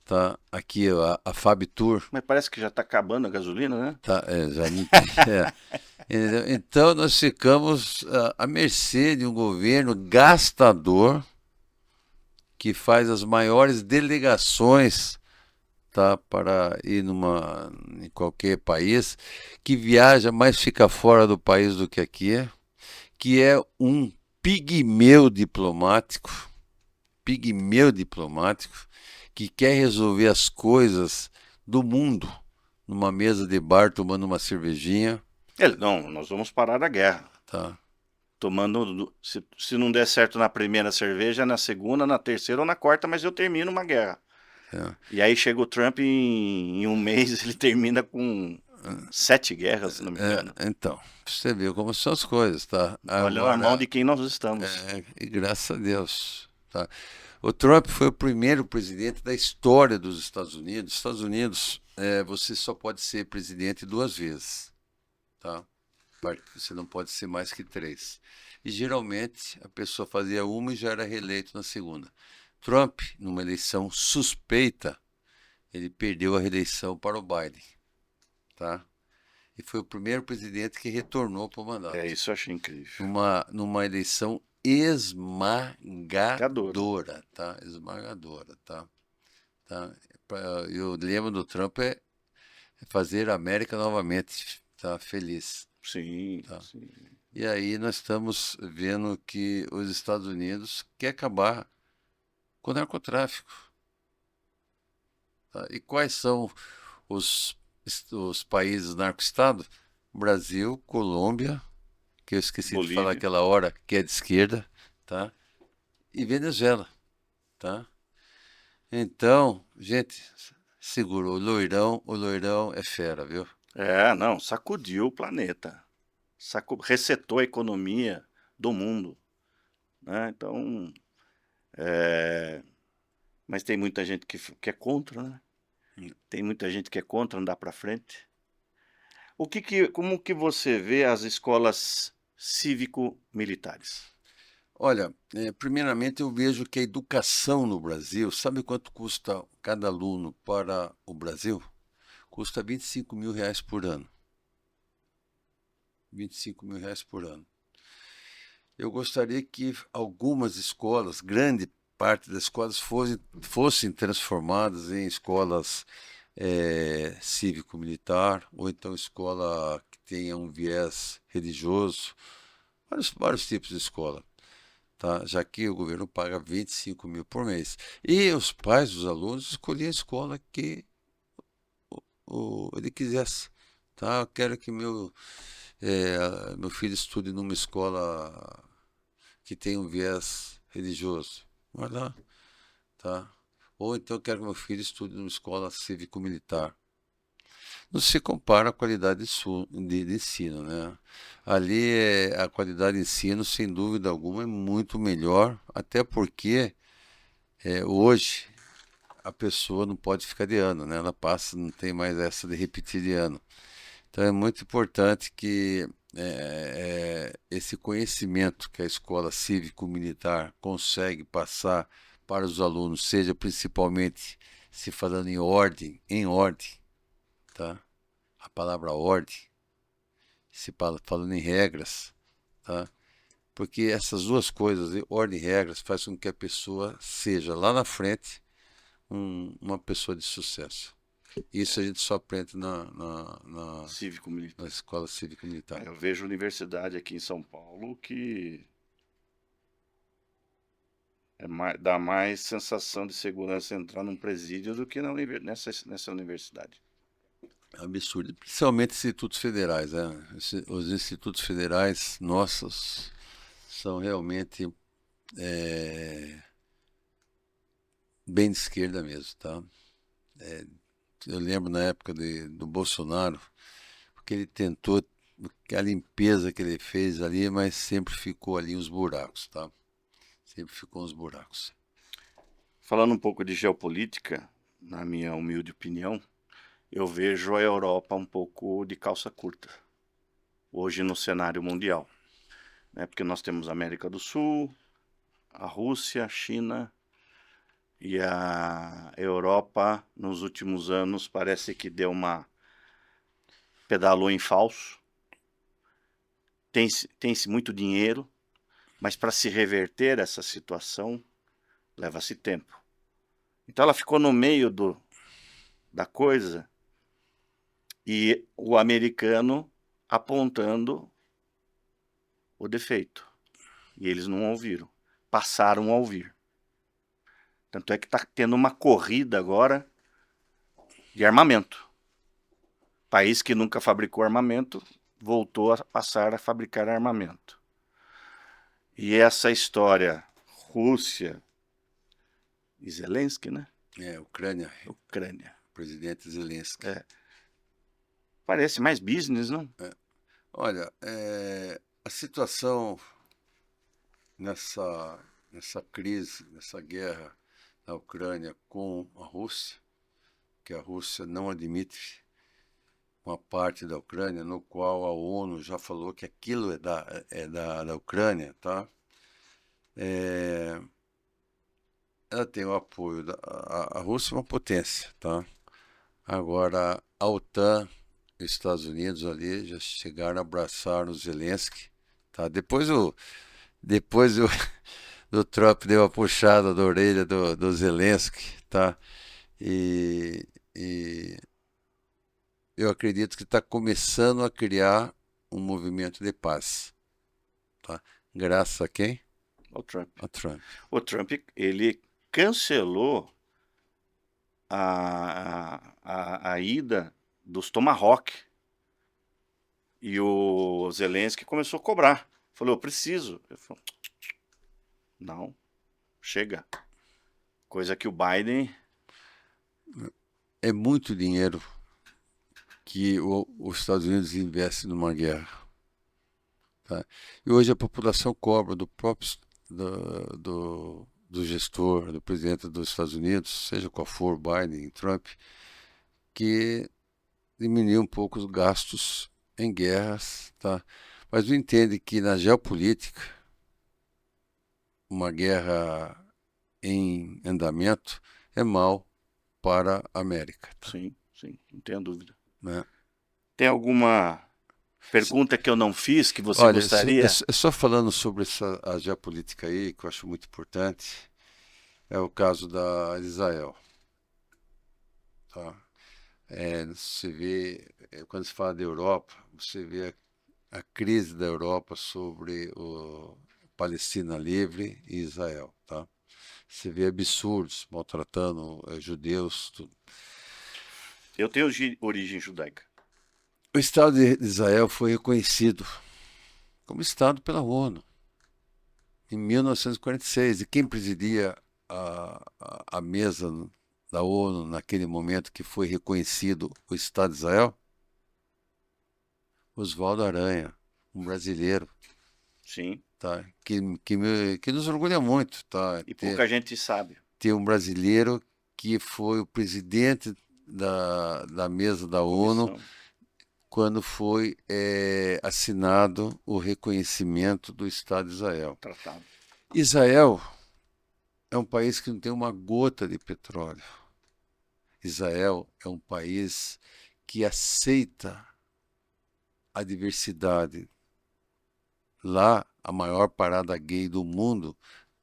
tá? Aqui a Fabtour,
Mas parece que já está acabando a gasolina, né?
tá? Já não tem. Entendeu? Então nós ficamos à mercê de um governo gastador que faz as maiores delegações, tá, para ir em qualquer país, que viaja, mais fica fora do país do que aqui, que é um pigmeu diplomático, que quer resolver as coisas do mundo numa mesa de bar tomando uma cervejinha,
Ele, não, nós vamos parar a guerra.
tá?
Tomando, se não der certo na primeira cerveja, na segunda, na terceira ou na quarta, mas eu termino uma guerra.
É.
E aí chega o Trump em um mês, ele termina com 7 guerras, se não me engano.
Então, você viu como são as coisas, tá?
Olha na mão de
Agora,
quem nós estamos.
e graças a Deus, tá? O Trump foi o primeiro presidente da história dos Estados Unidos. Estados Unidos, você só pode ser presidente 2 vezes, tá? Você não pode ser mais que 3. E geralmente a pessoa fazia uma e já era reeleito na segunda. Trump, numa eleição suspeita, ele perdeu a reeleição para o Biden, tá? E foi o primeiro presidente que retornou para o
É,
mandato.
isso eu achei incrível.
Numa eleição
Gador.
esmagadora, tá? Esmagadora, tá? E o lema do Trump é fazer a América novamente, tá? Feliz,
Sim,
tá?
sim.
E aí nós estamos vendo que os Estados Unidos quer acabar com o narcotráfico, tá? E quais são os, os países narco-estado? Brasil, Colômbia, que eu esqueci de falar
Bolívia.
aquela hora, que é de esquerda, tá? E Venezuela, tá? Então, gente, segura, o loirão é fera, viu?
É, não, sacudiu o planeta. Resetou a economia do mundo, né? Então, mas tem muita gente que é contra, né? Tem muita gente que é contra andar para frente. Como que você vê as escolas cívico-militares?
Olha, primeiramente eu vejo que a educação no Brasil, sabe quanto custa cada aluno para o Brasil? Custa R$ 25.000 por ano. R$ 25.000 por ano. Eu gostaria que algumas escolas, grande parte das escolas, fossem transformadas em escolas cívico-militar, ou então escola que tenha um viés religioso, vários tipos de escola, tá? Já que o governo paga 25 mil por mês. E os pais dos alunos escolhiam a escola que ele quisesse. Tá? Eu quero que meu filho estude numa escola que tenha um viés religioso. Vai lá, tá? Ou então eu quero que meu filho estude numa escola cívico-militar. Não se compara a qualidade de ensino, né? Ali a qualidade de ensino, sem dúvida alguma, é muito melhor, até porque hoje a pessoa não pode ficar de ano, né? Ela passa, não tem mais essa de repetir de ano. Então é muito importante que esse conhecimento que a escola cívico-militar consegue passar para os alunos, seja principalmente se falando em ordem, tá? A palavra ordem, falando em regras, tá? Porque essas duas coisas, ordem e regras, faz com que a pessoa seja lá na frente uma pessoa de sucesso. Isso a gente só aprende na
Cívico-militar.
escola cívico-militar.
Eu vejo universidade aqui em São Paulo que dá mais sensação de segurança entrar num presídio do que nessa universidade.
Absurdo. Principalmente institutos federais, né? Os institutos federais nossos são realmente bem de esquerda mesmo, tá? Eu lembro na época do Bolsonaro, porque ele tentou a limpeza que ele fez ali, mas sempre ficou ali uns buracos, tá? Sempre ficou uns buracos.
Falando um pouco de geopolítica, na minha humilde opinião, eu vejo a Europa um pouco de calça curta. hoje no cenário mundial, né? Porque nós temos a América do Sul, a Rússia, a China e a Europa. Nos últimos anos parece que deu uma pedalou em falso. Tem-se muito dinheiro, mas para se reverter essa situação leva-se tempo. Então ela ficou no meio da coisa e o americano apontando o defeito. E eles não ouviram, passaram a ouvir. Tanto é que está tendo uma corrida agora de armamento. País que nunca fabricou armamento voltou a passar a fabricar armamento. E essa história Rússia e Zelensky, né?
Ucrânia,
Ucrânia.
presidente Zelensky.
Parece mais business, não?
Olha, a situação nessa crise, nessa guerra na Ucrânia com a Rússia, que a Rússia não admite uma parte da Ucrânia, no qual a ONU já falou que aquilo é da Ucrânia, tá? Ela tem o apoio a Rússia é uma potência, tá? Agora, a OTAN e os Estados Unidos ali já chegaram a abraçar o Zelensky, tá? Depois do Trump deu uma puxada da orelha do Zelensky, tá? E eu acredito que está começando a criar um movimento de paz, tá? Graças a quem?
O Trump.
A Trump.
O Trump, ele cancelou a ida dos Tomahawk. E o Zelensky começou a cobrar. Falou, eu preciso. Eu falei, não, chega. Coisa que o Biden...
É muito dinheiro que os Estados Unidos investem numa guerra. Tá? E hoje a população cobra do próprio do gestor, do presidente dos Estados Unidos, seja qual for, Biden, Trump, que diminuir um pouco os gastos em guerras, tá? Mas não entende que na geopolítica, uma guerra em andamento é mal para a América. Tá?
Sim, não tenho dúvida.
Né?
Tem alguma pergunta que eu não fiz que você
Olha,
gostaria?
só falando sobre a geopolítica aí, que eu acho muito importante, é o caso da Israel. Tá? Você vê, quando se fala da Europa, você vê a crise da Europa sobre o Palestina livre e Israel. Tá? Você vê absurdos maltratando judeus. Tudo.
Eu tenho origem judaica.
O Estado de Israel foi reconhecido como Estado pela ONU em 1946. E quem presidia a mesa da ONU naquele momento que foi reconhecido o Estado de Israel? Oswaldo Aranha, um brasileiro.
Sim.
Tá? Que nos orgulha muito. Tá?
E pouca gente sabe.
Ter um brasileiro que foi o presidente da mesa da ONU quando foi assinado o reconhecimento do Estado de Israel.
Tratado.
Israel é um país que não tem uma gota de petróleo. Israel é um país que aceita a diversidade. Lá, a maior parada gay do mundo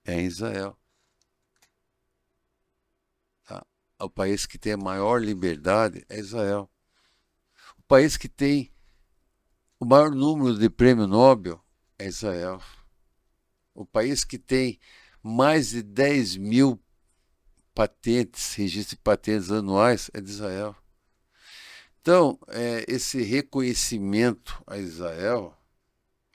é em Israel. Tá? O país que tem a maior liberdade é Israel. O país que tem o maior número de prêmio Nobel é Israel. O país que tem mais de 10 mil patentes, registro de patentes anuais é de Israel. Então, esse reconhecimento a Israel,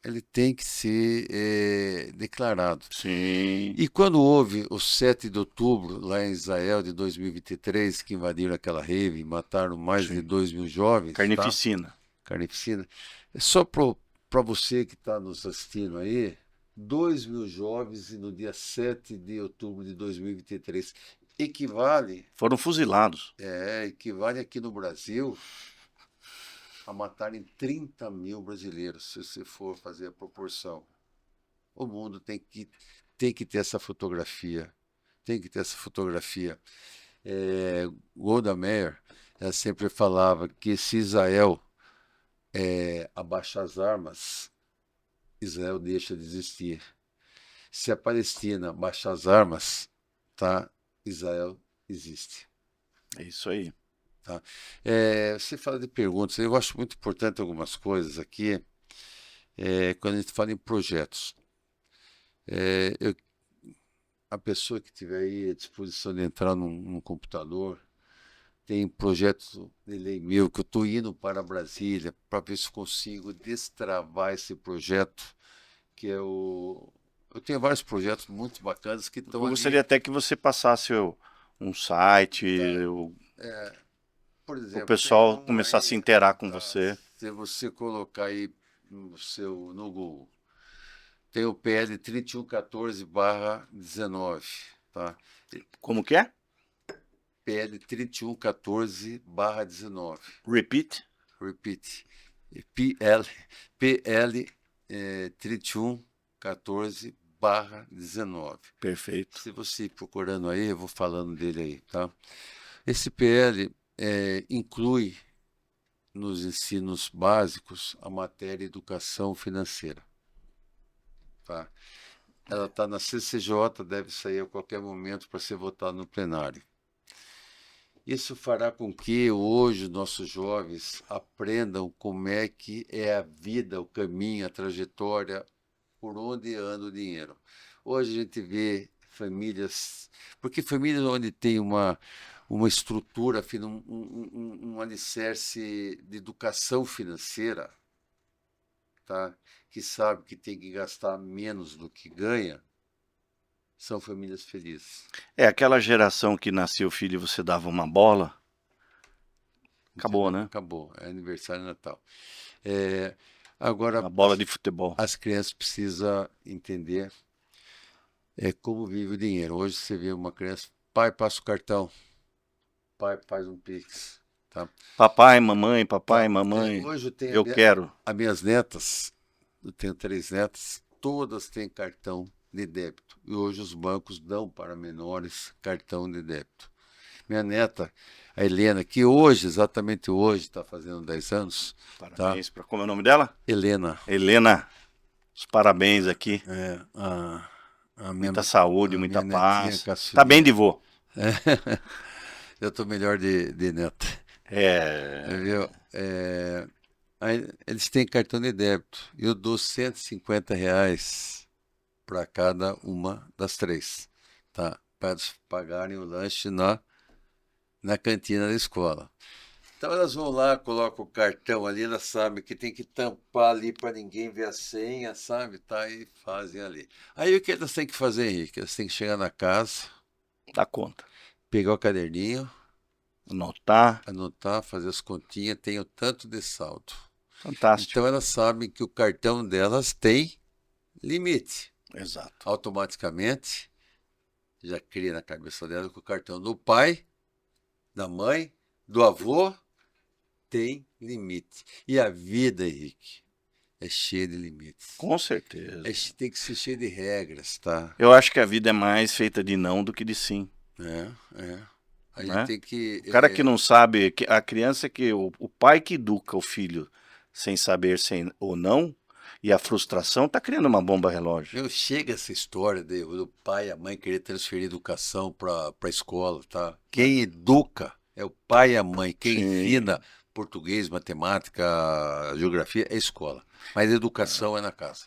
ele tem que ser declarado.
Sim.
E quando houve o 7 de outubro, lá em Israel, de 2023, que invadiram aquela rave e mataram mais de 2 mil jovens...
Carnificina.
Tá? Carnificina. É só para você que está nos assistindo aí, 2 mil jovens e no dia 7 de outubro de 2023 equivale...
Foram fuzilados.
Equivale aqui no Brasil a matarem 30 mil brasileiros, se você for fazer a proporção. O mundo tem que ter essa fotografia. Tem que ter essa fotografia. Golda Meir, ela sempre falava que se Israel abaixar as armas, Israel deixa de existir. Se a Palestina baixar as armas, tá? Israel existe.
É isso aí.
Tá? Você fala de perguntas, eu acho muito importante algumas coisas aqui, quando a gente fala em projetos. A pessoa que tiver aí à disposição de entrar num computador, tem projeto de lei meu que eu estou indo para Brasília para ver se consigo destravar esse projeto, que é o. Eu tenho vários projetos muito bacanas que estão
Eu
ali.
gostaria até que você passasse um site,
Tá?
o,
Por
o
exemplo, tem
pessoal
um
começar a se
aí,
inteirar com
tá?
você.
Se você colocar aí no Google, tem o PL 3114/19, tá?
Como que é?
PL 3114/19.
Repeat.
Repeat. PL 3114/19.
Perfeito.
Se você ir procurando aí, eu vou falando dele aí, tá? Esse PL inclui nos ensinos básicos a matéria educação financeira, tá? Ela está na CCJ, deve sair a qualquer momento para ser votada no plenário. Isso fará com que hoje nossos jovens aprendam como é que é a vida, o caminho, a trajetória, por onde anda o dinheiro. Hoje a gente vê famílias, porque famílias onde tem uma estrutura, um alicerce de educação financeira, tá? Que sabe que tem que gastar menos do que ganha, são famílias felizes.
É aquela geração que nascia o filho e você dava uma bola. Acabou,
Entendeu?
né?
Acabou. É aniversário de Natal. É, agora,
Uma bola de futebol.
as crianças precisam entender como vive o dinheiro. Hoje você vê uma criança, pai, passa o cartão, pai, faz um Pix. Tá?
Papai,
Tá.
mamãe,
Hoje eu tenho
eu quero.
as minhas netas, eu tenho 3 netas, todas têm cartão de débito. E hoje os bancos dão para menores cartão de débito. Minha neta, a Helena, que hoje, exatamente hoje, está fazendo 10 anos, tá?
Parabéns para como é o nome dela?
Helena,
Helena. Os parabéns aqui.
é,
Muita saúde,
a
muita
minha netinha
paz. Tá bem
caçulinha.
de vô.
Eu tô melhor de neta.
É.
Viu? Aí eles têm cartão de débito. Eu dou R$ 150 para cada uma das três, tá? Para eles pagarem o lanche na cantina da escola. Então elas vão lá, colocam o cartão ali, elas sabem que tem que tampar ali para ninguém ver a senha, sabe? Tá? E fazem ali. Aí o que elas têm que fazer, Henrique? Elas têm que chegar na casa,
Dá conta.
pegar o caderninho,
Anotar.
anotar, fazer as continhas, tem o tanto de saldo.
Fantástico.
Então elas sabem que o cartão delas tem limite.
Exato.
Automaticamente já cria na cabeça dela que o cartão do pai, da mãe, do avô tem limite. E a vida, Henrique, é cheia de limites.
Com certeza.
Tem que ser cheia de regras, tá?
Eu acho que a vida é mais feita de não do que de sim,
É. A gente
né?
tem que.
O cara que não sabe, a criança que o pai que educa o filho sem saber sem ou não, e a frustração tá criando uma bomba relógio.
Meu, chega essa história do pai e a mãe querer transferir educação para a escola, tá? Quem educa é o pai e a mãe. Quem
Sim.
ensina português, matemática, geografia é a escola. Mas a educação é na casa.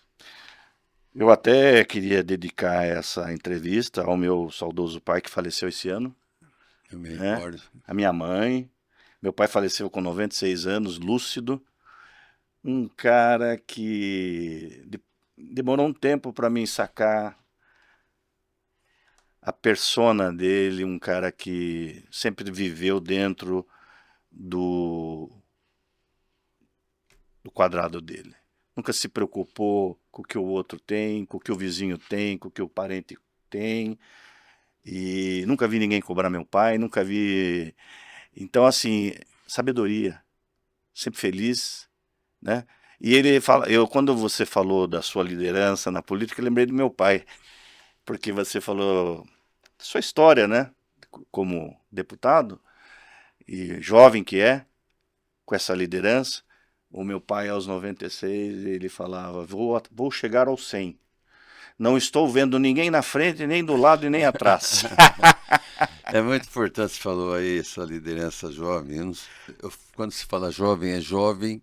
Eu até queria dedicar essa entrevista ao meu saudoso pai que faleceu esse ano,
Eu me
né?
recordo.
A minha mãe. Meu pai faleceu com 96 anos, lúcido. Um cara que demorou um tempo para mim sacar a persona dele, um cara que sempre viveu dentro do, do quadrado dele. Nunca se preocupou com o que o outro tem, com o que o vizinho tem, com o que o parente tem. E nunca vi ninguém cobrar meu pai, nunca vi. Então, assim, sabedoria. sempre feliz, né? E ele fala, quando você falou da sua liderança na política, eu lembrei do meu pai, porque você falou da sua história, né? Como deputado e jovem que é, com essa liderança. O meu pai, aos 96, ele falava: vou chegar aos 100. Não estou vendo ninguém na frente, nem do lado e nem atrás.
É muito importante, você falou aí, essa liderança jovem. Quando se fala jovem, é jovem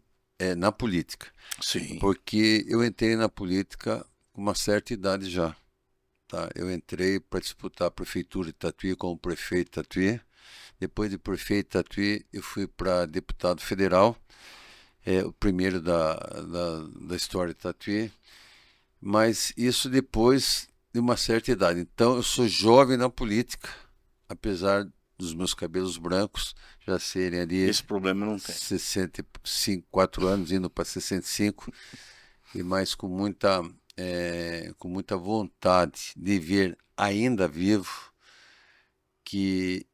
na política.
Sim.
Porque eu entrei na política com uma certa idade já. Tá? Eu entrei para disputar a prefeitura de Tatuí como prefeito de Tatuí. Depois de prefeito de Tatuí, eu fui para deputado federal, o primeiro da história de Tatuí. Mas isso depois de uma certa idade. Então, eu sou jovem na política, apesar dos meus cabelos brancos já serem ali
Esse problema não tem.
64 anos, indo para 65, e mais com muita vontade de ver ainda vivo que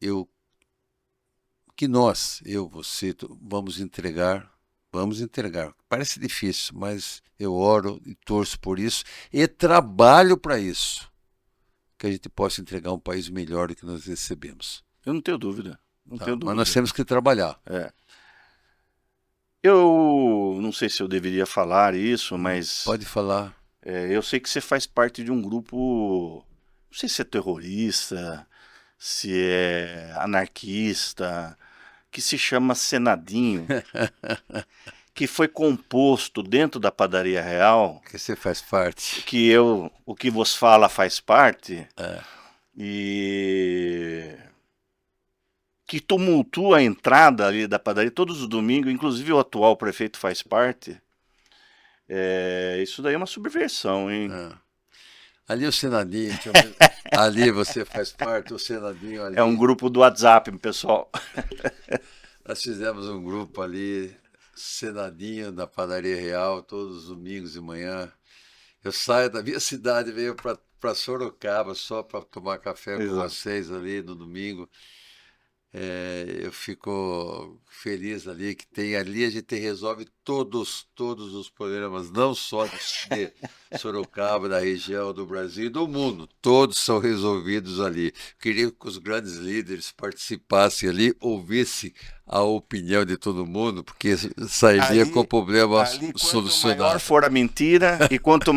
nós, você, vamos entregar. Parece difícil, mas eu oro e torço por isso e trabalho para isso, que a gente possa entregar um país melhor do que nós recebemos.
Eu não tenho dúvida. Não
Tá?
tenho
Mas nós
dúvida.
temos que trabalhar.
Eu não sei se eu deveria falar isso, mas
Pode falar.
eu sei que você faz parte de um grupo, não sei se é terrorista, se é anarquista, que se chama Senadinho, que foi composto dentro da Padaria Real,
Que você faz parte.
o que vos fala faz parte,
É.
e que tumultua a entrada ali da padaria todos os domingos, inclusive o atual prefeito faz parte. Isso daí é uma subversão, hein?
É. Ali o Senadinho, ali você faz parte, o Senadinho
É um
ali.
grupo do WhatsApp, pessoal.
Nós fizemos um grupo ali, Senadinho, da Padaria Real, todos os domingos de manhã. Eu saio da minha cidade, venho para Sorocaba só para tomar café com
Exato.
vocês ali no domingo. Eu fico feliz ali que tem ali a gente resolve todos os problemas, não só de Sorocaba, da região do Brasil e do mundo. Todos são resolvidos ali. Queria que os grandes líderes participassem ali, ouvissem a opinião de todo mundo, porque sairia com o problema
Ali, quanto maior
solucionado.
for a mentira e quanto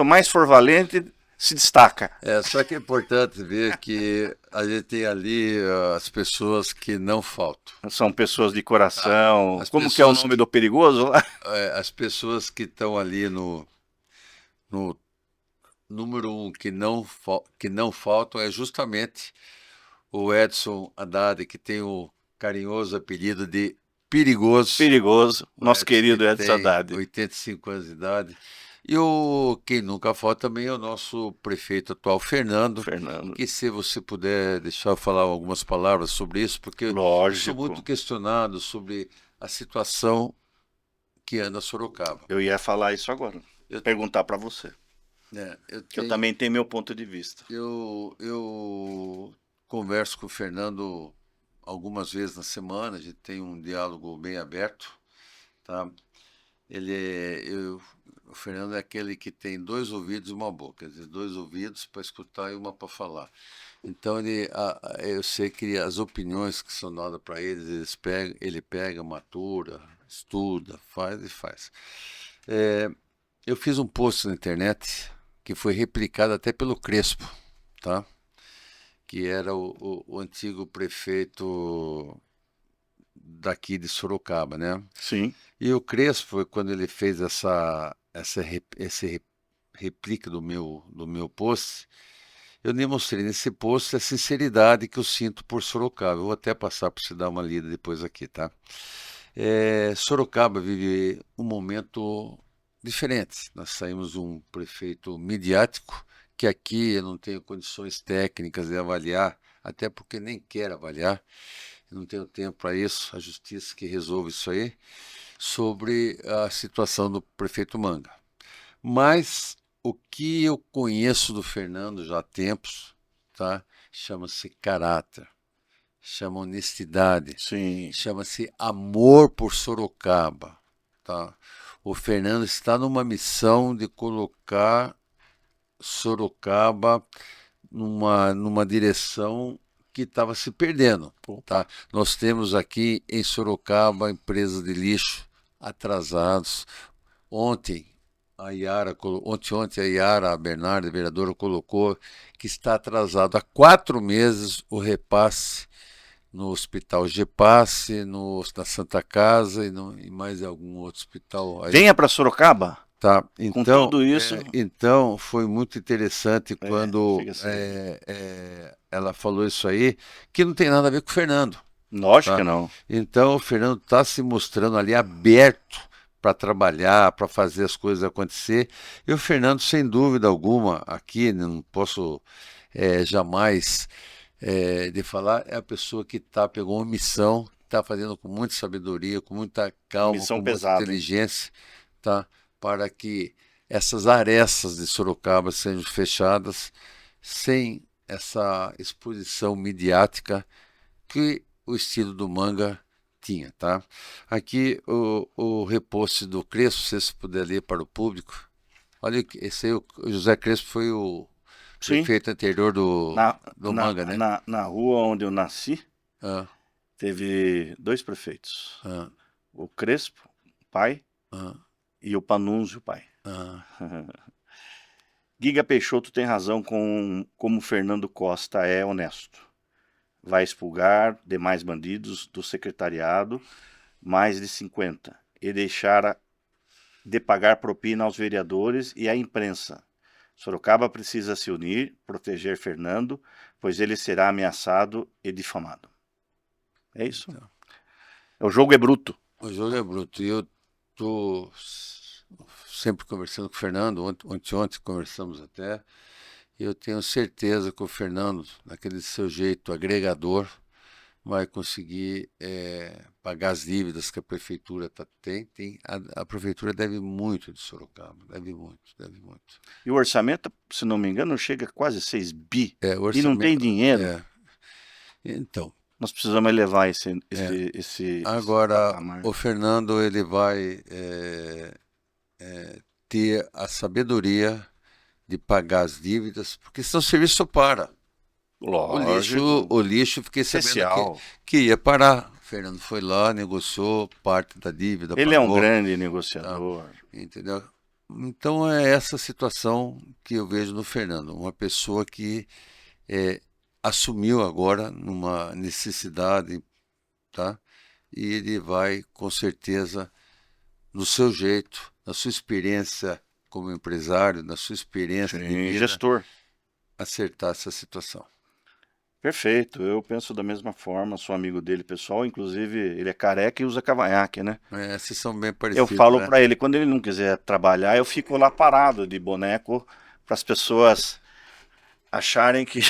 mais for valente, se destaca.
Só que é importante ver que a gente tem ali as pessoas que não faltam.
São pessoas de
Tá?
coração.
As
Como que é o
pessoas
nome do perigoso lá?
as pessoas que estão ali no número um que não faltam é justamente o Edson Haddad, que tem o carinhoso apelido de Perigoso.
Perigoso.
O
Nosso
Edson que
querido Edson
tem
Haddad.
85 anos de idade. E quem nunca falta também é o nosso prefeito atual, Fernando,
Fernando.
que se você puder deixar eu falar algumas palavras sobre isso, porque eu sou muito
Lógico.
questionado sobre a situação que anda Sorocaba.
Eu ia falar isso agora.
Eu,
Perguntar para você. Eu também tenho meu ponto de vista.
Eu converso com o Fernando algumas vezes na semana, a gente tem um diálogo bem aberto, tá? O Fernando é aquele que tem dois ouvidos e uma boca, quer dizer, dois ouvidos para escutar e uma para falar. Então eu sei que as opiniões que são dadas para ele pega, matura, estuda, faz e faz. Eu fiz um post na internet que foi replicado até pelo Crespo, tá? Que era o antigo prefeito daqui de Sorocaba, né?
Sim.
E o Crespo, quando ele fez essa réplica do meu post, eu demonstrei nesse post a sinceridade que eu sinto por Sorocaba. Eu vou até passar para você dar uma lida depois aqui, tá? Sorocaba vive um momento diferente. Nós saímos de um prefeito midiático, que aqui eu não tenho condições técnicas de avaliar, até porque nem quero avaliar, eu não tenho tempo para isso, a justiça que resolve isso aí, sobre a situação do prefeito Manga. Mas o que eu conheço do Fernando já há tempos, tá? Chama-se caráter, chama honestidade,
Sim.
chama-se amor por Sorocaba, tá? O Fernando está numa missão de colocar Sorocaba numa direção que estava se perdendo,
Opa.
tá? Nós temos aqui em Sorocaba empresas de lixo atrasados. Ontem ontem a Yara, a Bernarda, a vereadora, colocou que está atrasado há 4 meses o repasse no Hospital Gepasse, na Santa Casa e mais algum outro hospital aí.
Venha para Sorocaba.
Tá,
Com tudo isso,
então foi muito interessante quando
fica assim.
ela falou isso aí, que não tem nada a ver com o Fernando,
Lógico que
tá?
não.
Então o Fernando está se mostrando ali aberto para trabalhar, para fazer as coisas acontecer. E o Fernando, sem dúvida alguma, aqui não posso jamais de falar, é a pessoa que pegou uma missão, está fazendo com muita sabedoria, com muita calma,
Missão
com muita
pesada, hein?
inteligência, tá? Para que essas arestas de Sorocaba sejam fechadas sem essa exposição midiática que o estilo do manga tinha, tá? Aqui o repost do Crespo, se você puder ler para o público. Olha, esse aí, o José Crespo foi o
Sim.
prefeito anterior
Na,
do manga, né?
na rua onde eu nasci,
Ah,
teve 2 prefeitos.
ah,
O Crespo, pai,
ah,
e o Panunzio, pai.
ah.
Giga Peixoto tem razão como Fernando Costa é honesto. Vai expulgar demais bandidos do secretariado, mais de 50, e deixar de pagar propina aos vereadores e à imprensa. Sorocaba precisa se unir, proteger Fernando, pois ele será ameaçado e difamado. É isso.
Então,
O jogo é bruto.
o jogo é bruto. E eu tô sempre conversando com o Fernando, ontem conversamos até, e eu tenho certeza que o Fernando, naquele seu jeito agregador, vai conseguir pagar as dívidas que a prefeitura tem. A prefeitura deve muito de Sorocaba, deve muito, deve muito.
E o orçamento, se não me engano, chega a quase 6 bi.
É, o
E não tem
orçamento.
dinheiro.
É, então,
Nós precisamos elevar
é,
esse
agora
patamar.
o Fernando ele vai ter a sabedoria de pagar as dívidas, porque senão o serviço para.
Lógico.
O lixo, fiquei sabendo
Essencial.
que ia parar. O Fernando foi lá, negociou parte da dívida,
Ele é um
pagou,
grande
tá?
negociador.
Entendeu? Então é essa situação que eu vejo no Fernando, uma pessoa que assumiu agora numa necessidade, tá? E ele vai com certeza no seu jeito, na sua experiência como empresário, na sua experiência de
Sim,
vida,
gestor.
acertar essa situação.
Perfeito. Eu penso da mesma forma. Sou amigo dele, pessoal. Inclusive, ele é careca e usa cavanhaque, né?
Vocês são bem
Eu
parecidos,
falo
né?
pra ele, quando ele não quiser trabalhar, eu fico lá parado de boneco para as pessoas acharem que,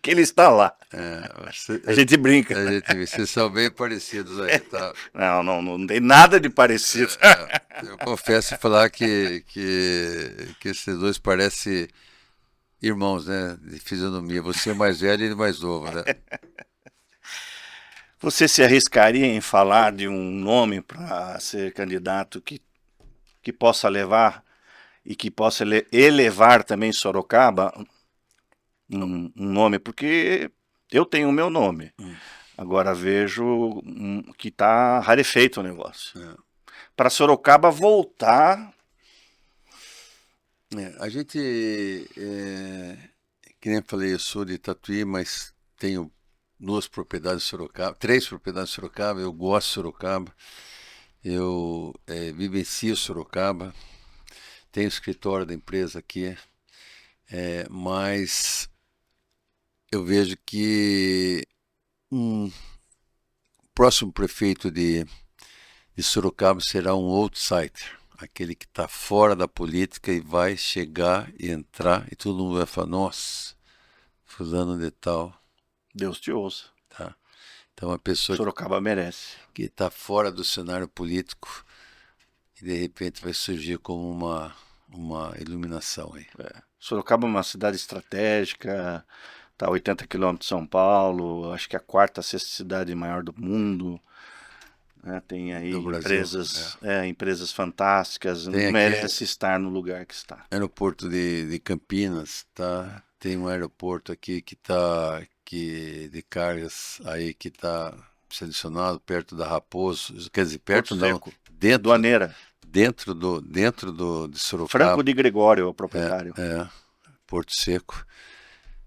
que ele está lá. A gente brinca.
Vocês são bem parecidos aí, tá?
Não tem nada de parecido.
Eu confesso em falar que esses dois parecem irmãos, né? De fisionomia. Você é mais velho e ele mais novo, né?
Você se arriscaria em falar de um nome para ser candidato que possa levar e que possa elevar também Sorocaba? Um nome, porque eu tenho o meu nome. Agora vejo que está rarefeito o negócio. Para Sorocaba voltar.
A gente, que nem eu falei, eu sou de Tatuí, mas tenho 2 propriedades em Sorocaba, 3 propriedades em Sorocaba, eu gosto de Sorocaba, eu vivencio Sorocaba, tenho escritório da empresa aqui, mas eu vejo que o próximo prefeito de Sorocaba será um outsider, aquele que está fora da política e vai chegar e entrar e todo mundo vai falar, nossa, fulano de tal,
Deus te ouça.
tá? Então uma pessoa
Sorocaba merece.
que está fora do cenário político e de repente vai surgir como uma iluminação aí.
Sorocaba é uma cidade estratégica, Tá a 80 quilômetros de São Paulo, acho que é a quarta, sexta cidade maior do mundo, né? Tem
do
aí
Brasil.
empresas fantásticas,
Tem aqui
merece estar no lugar que está.
aeroporto de Campinas, tá? Tem um aeroporto aqui de cargas aí que está selecionado perto da Raposo, quer dizer,
Porto
perto não,
Seco,
dentro
aduaneira.
de Sorocaba,
Franco de Gregório é o proprietário.
é, Porto Seco.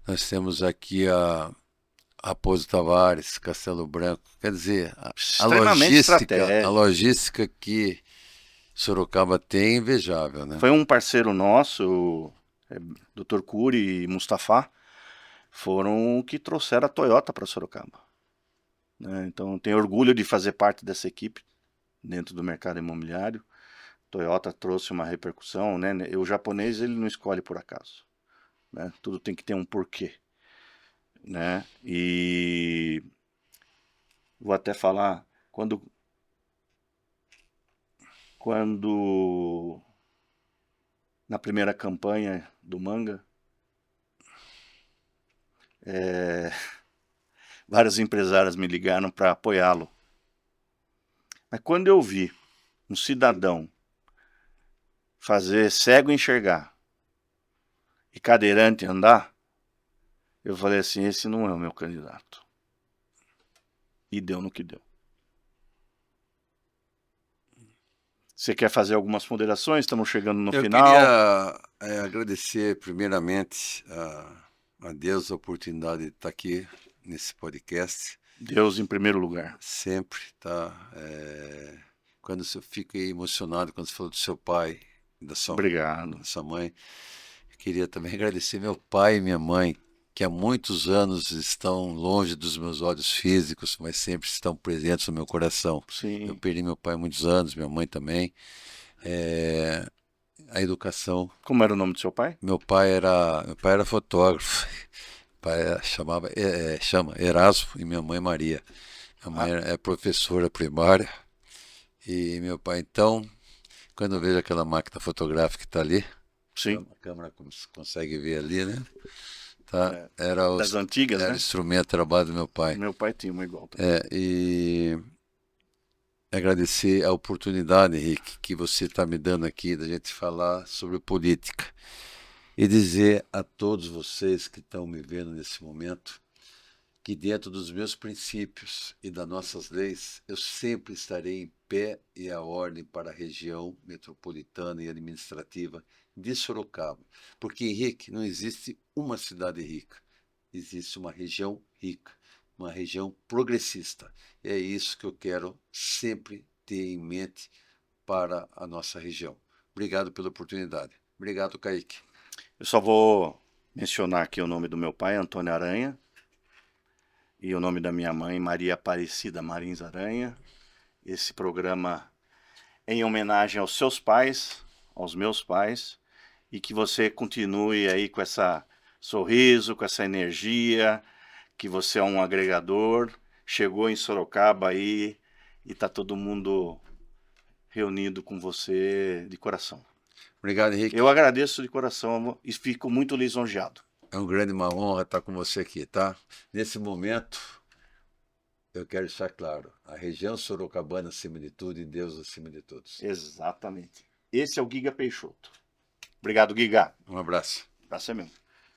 Nós temos aqui a Raposo Tavares, Castelo Branco. Quer dizer,
Extremamente
a
estratégico.
logística que Sorocaba tem é invejável, né?
Foi um parceiro nosso, o Dr. Cury e Mustafa, foram que trouxeram a Toyota para Sorocaba, né? Então, tenho orgulho de fazer parte dessa equipe dentro do mercado imobiliário. Toyota trouxe uma repercussão, né? O japonês ele não escolhe por acaso, né? Tudo tem que ter um porquê, né? E vou até falar quando na primeira campanha do Manga, vários empresários me ligaram para apoiá-lo. Mas quando eu vi um cidadão fazer cego enxergar e cadeirante andar, eu falei assim, esse não é o meu candidato. E deu no que deu. Você quer fazer algumas ponderações? Estamos chegando no
Eu
final.
queria agradecer primeiramente a Deus a oportunidade de estar aqui nesse podcast.
Deus em primeiro lugar.
Sempre, tá? Quando eu fiquei emocionado quando você falou do seu pai, da
Obrigado.
sua mãe, eu queria também agradecer meu pai e minha mãe, que há muitos anos estão longe dos meus olhos físicos, mas sempre estão presentes no meu coração. Eu
Sim.
perdi meu pai há muitos anos, minha mãe também. É, a educação.
Como era o nome do seu pai?
Meu pai era fotógrafo. Meu pai chama Erasmo e minha mãe Maria. Minha mãe
Ah,
é professora primária e meu pai então, quando eu vejo aquela máquina fotográfica que está ali,
sim.
a câmera consegue ver ali, né? Tá?
É, das antigas,
Era o
né?
instrumento de trabalho do meu pai.
Meu pai tinha uma igual também.
E agradecer a oportunidade, Henrique, que você está me dando aqui da gente falar sobre política. E dizer a todos vocês que estão me vendo nesse momento que dentro dos meus princípios e das nossas leis, eu sempre estarei em pé e a ordem para a região metropolitana e administrativa de Sorocaba. Porque, Henrique, não existe uma cidade rica, existe uma região rica, uma região progressista. E é isso que eu quero sempre ter em mente para a nossa região. Obrigado pela oportunidade. Obrigado, Kaique.
Eu só vou mencionar aqui o nome do meu pai, Antônio Aranha, e o nome da minha mãe, Maria Aparecida Marins Aranha. Esse programa é em homenagem aos seus pais, aos meus pais, e que você continue aí com essa sorriso, com essa energia, que você é um agregador, chegou em Sorocaba aí e tá todo mundo reunido com você de coração.
Obrigado, Henrique.
Eu agradeço de coração e fico muito lisonjeado.
É uma honra estar com você aqui, tá? Nesse momento, eu quero deixar claro, a região sorocabana acima de tudo e Deus acima de todos.
Exatamente. Esse é o Giga Peixoto. Obrigado, Giga.
Um abraço.
Abraço mesmo.